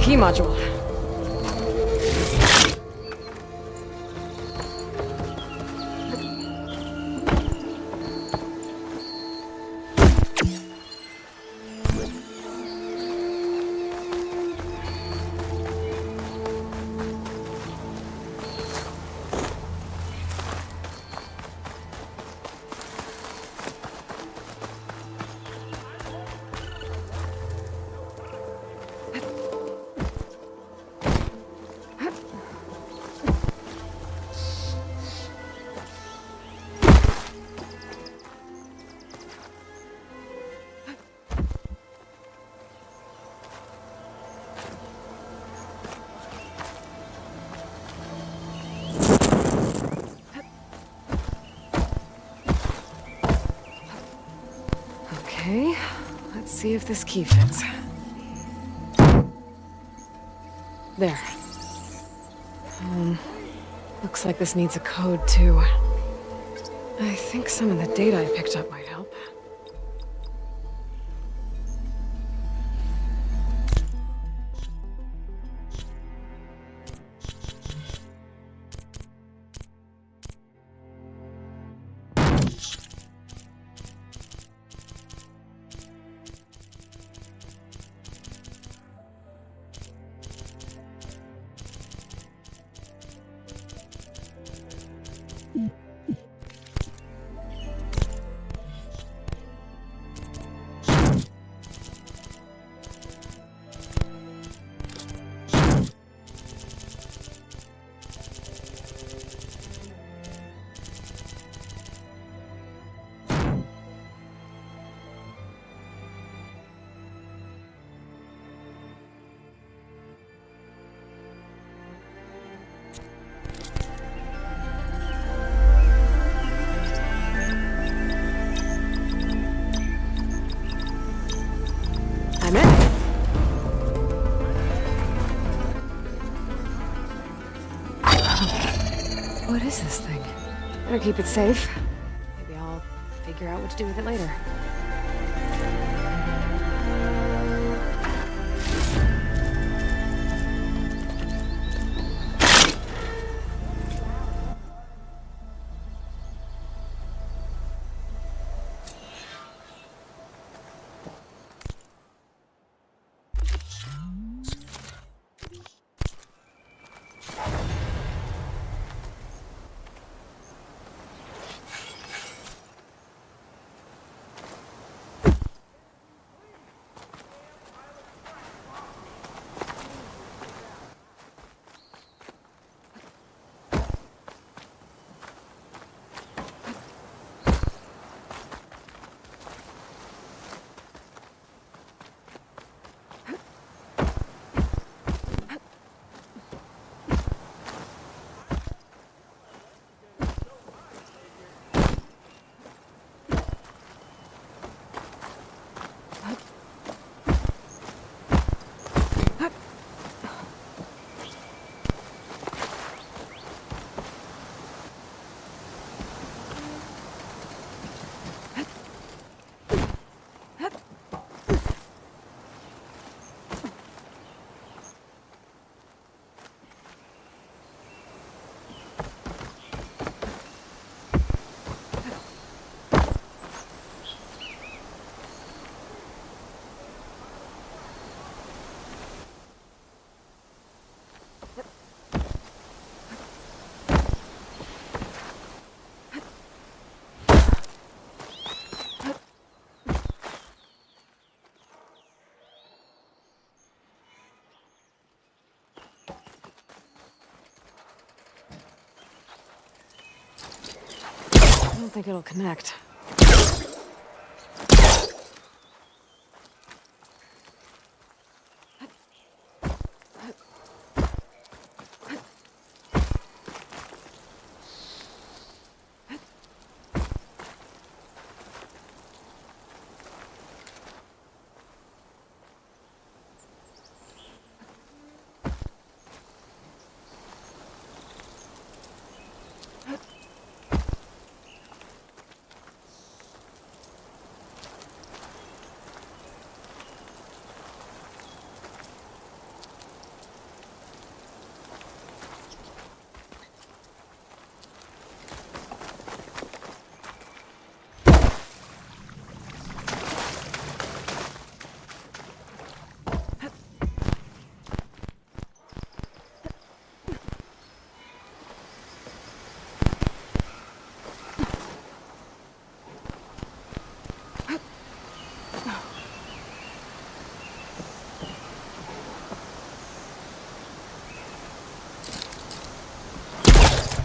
key module. Okay, let's see if this key fits. There. Looks like this needs a code, too. I think some of the data I picked up might help. I'm in. What is this thing? Better keep it safe. Maybe I'll figure out what to do with it later. I don't think it'll connect.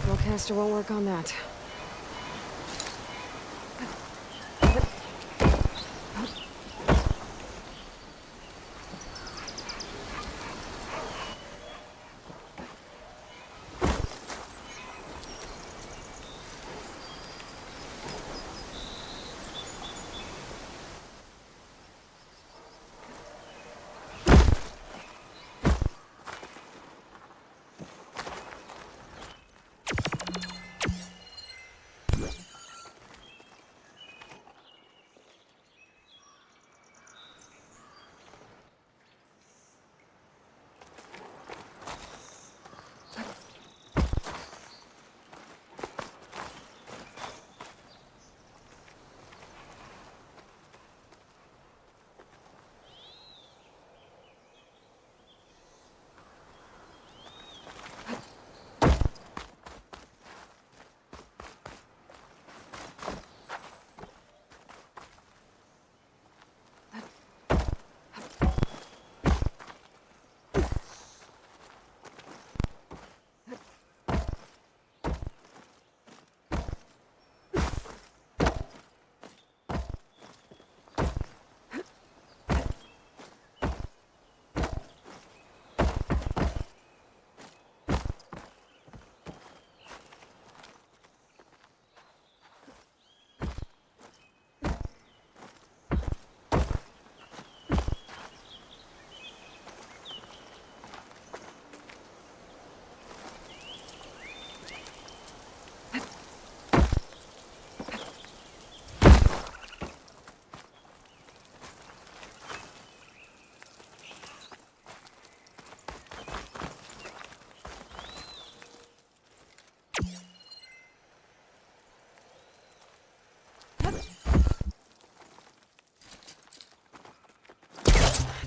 Rollcaster won't work on that.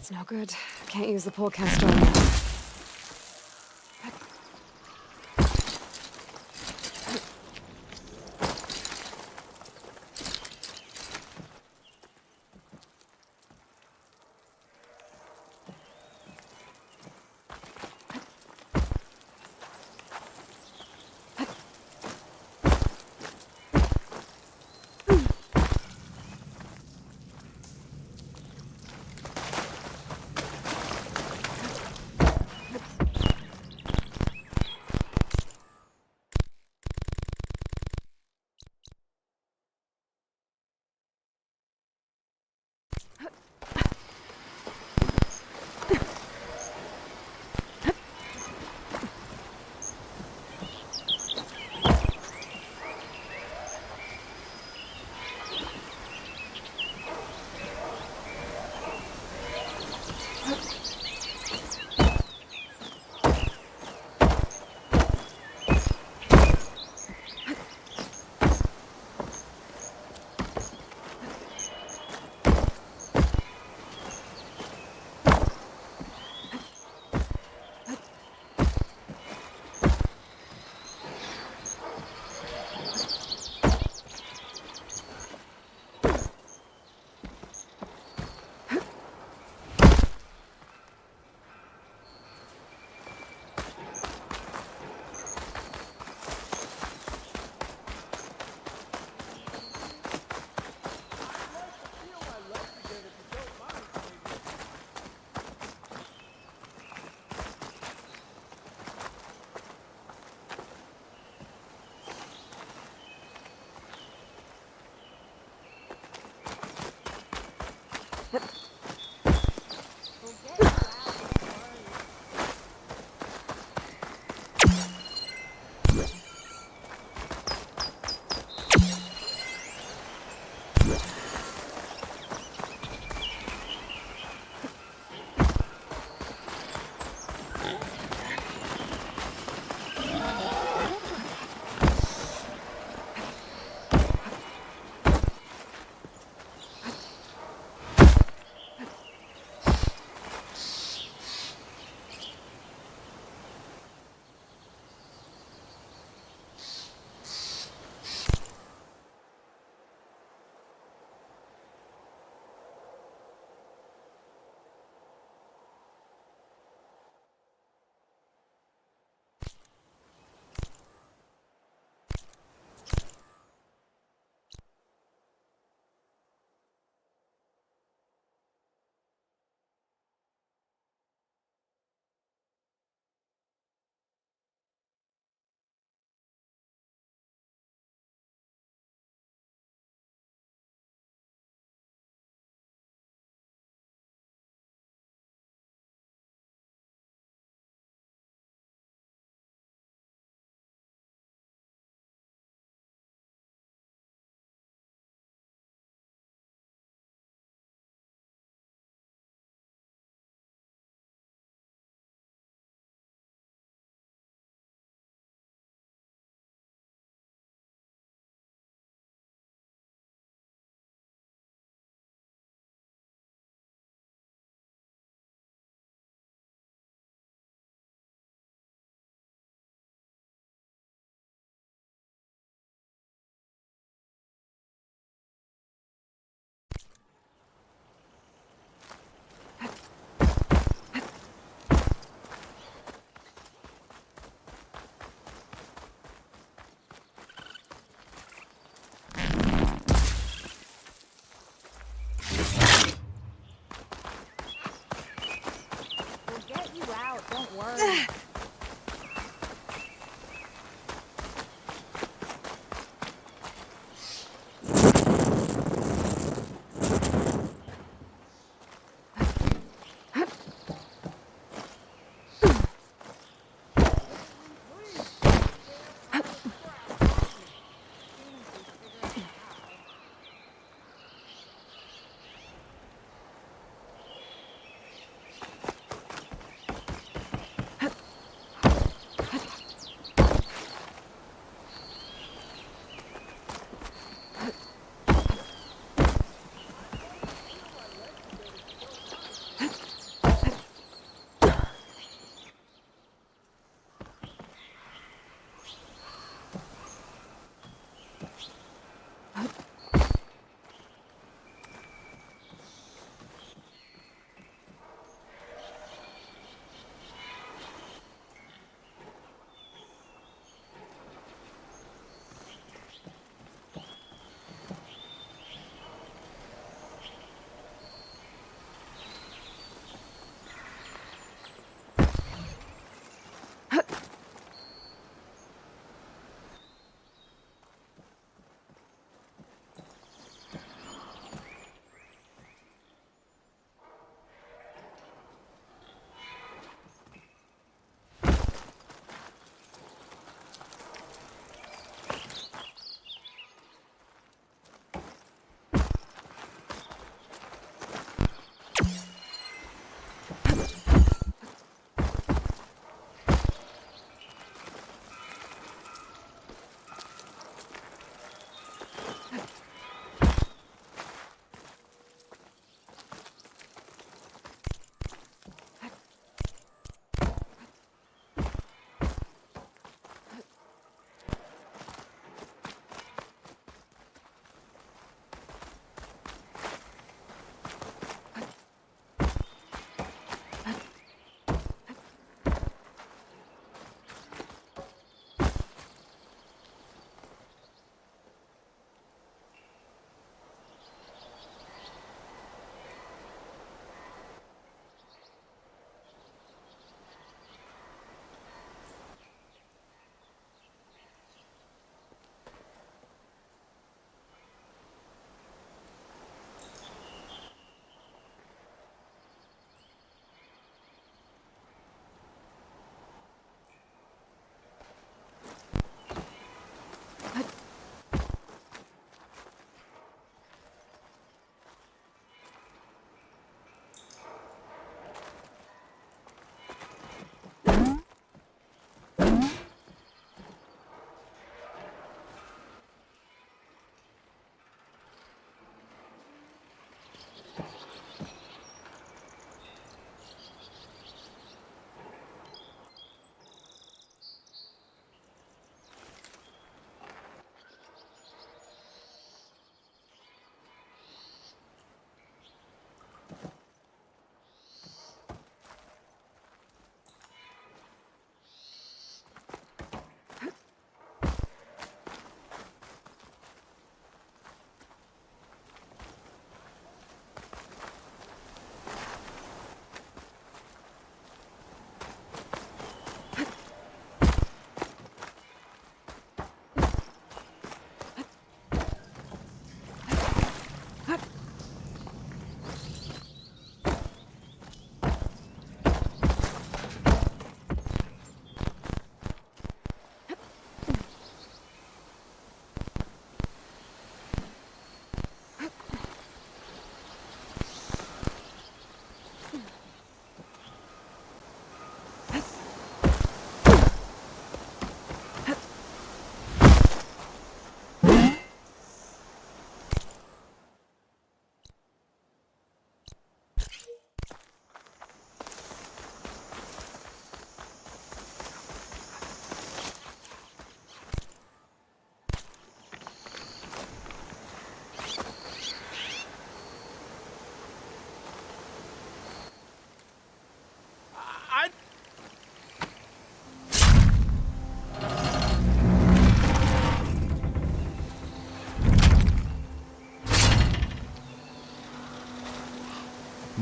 It's no good. Can't use the pullcaster on that.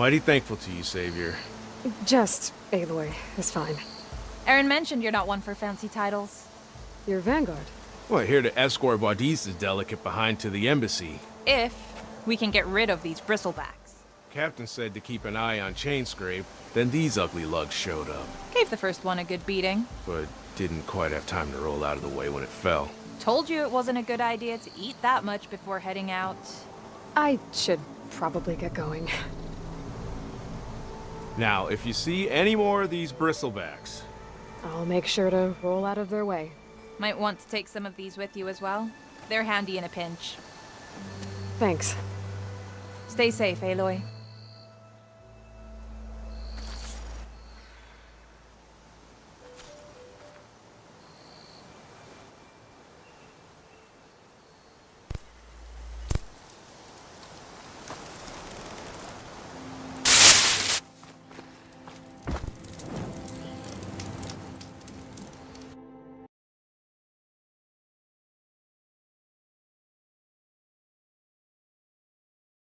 Mighty thankful to you, Savior. Just Aloy is fine. Aaron mentioned you're not one for fancy titles. You're Vanguard. Well, here to escort Wadis' delicate behind to the embassy. If we can get rid of these bristlebacks. Captain said to keep an eye on Chainscrape, then these ugly lugs showed up. Gave the first one a good beating. But didn't quite have time to roll out of the way when it fell. Told you it wasn't a good idea to eat that much before heading out. I should probably get going. Now, if you see any more of these bristlebacks... I'll make sure to roll out of their way. Might want to take some of these with you as well. They're handy in a pinch. Thanks. Stay safe, Aloy.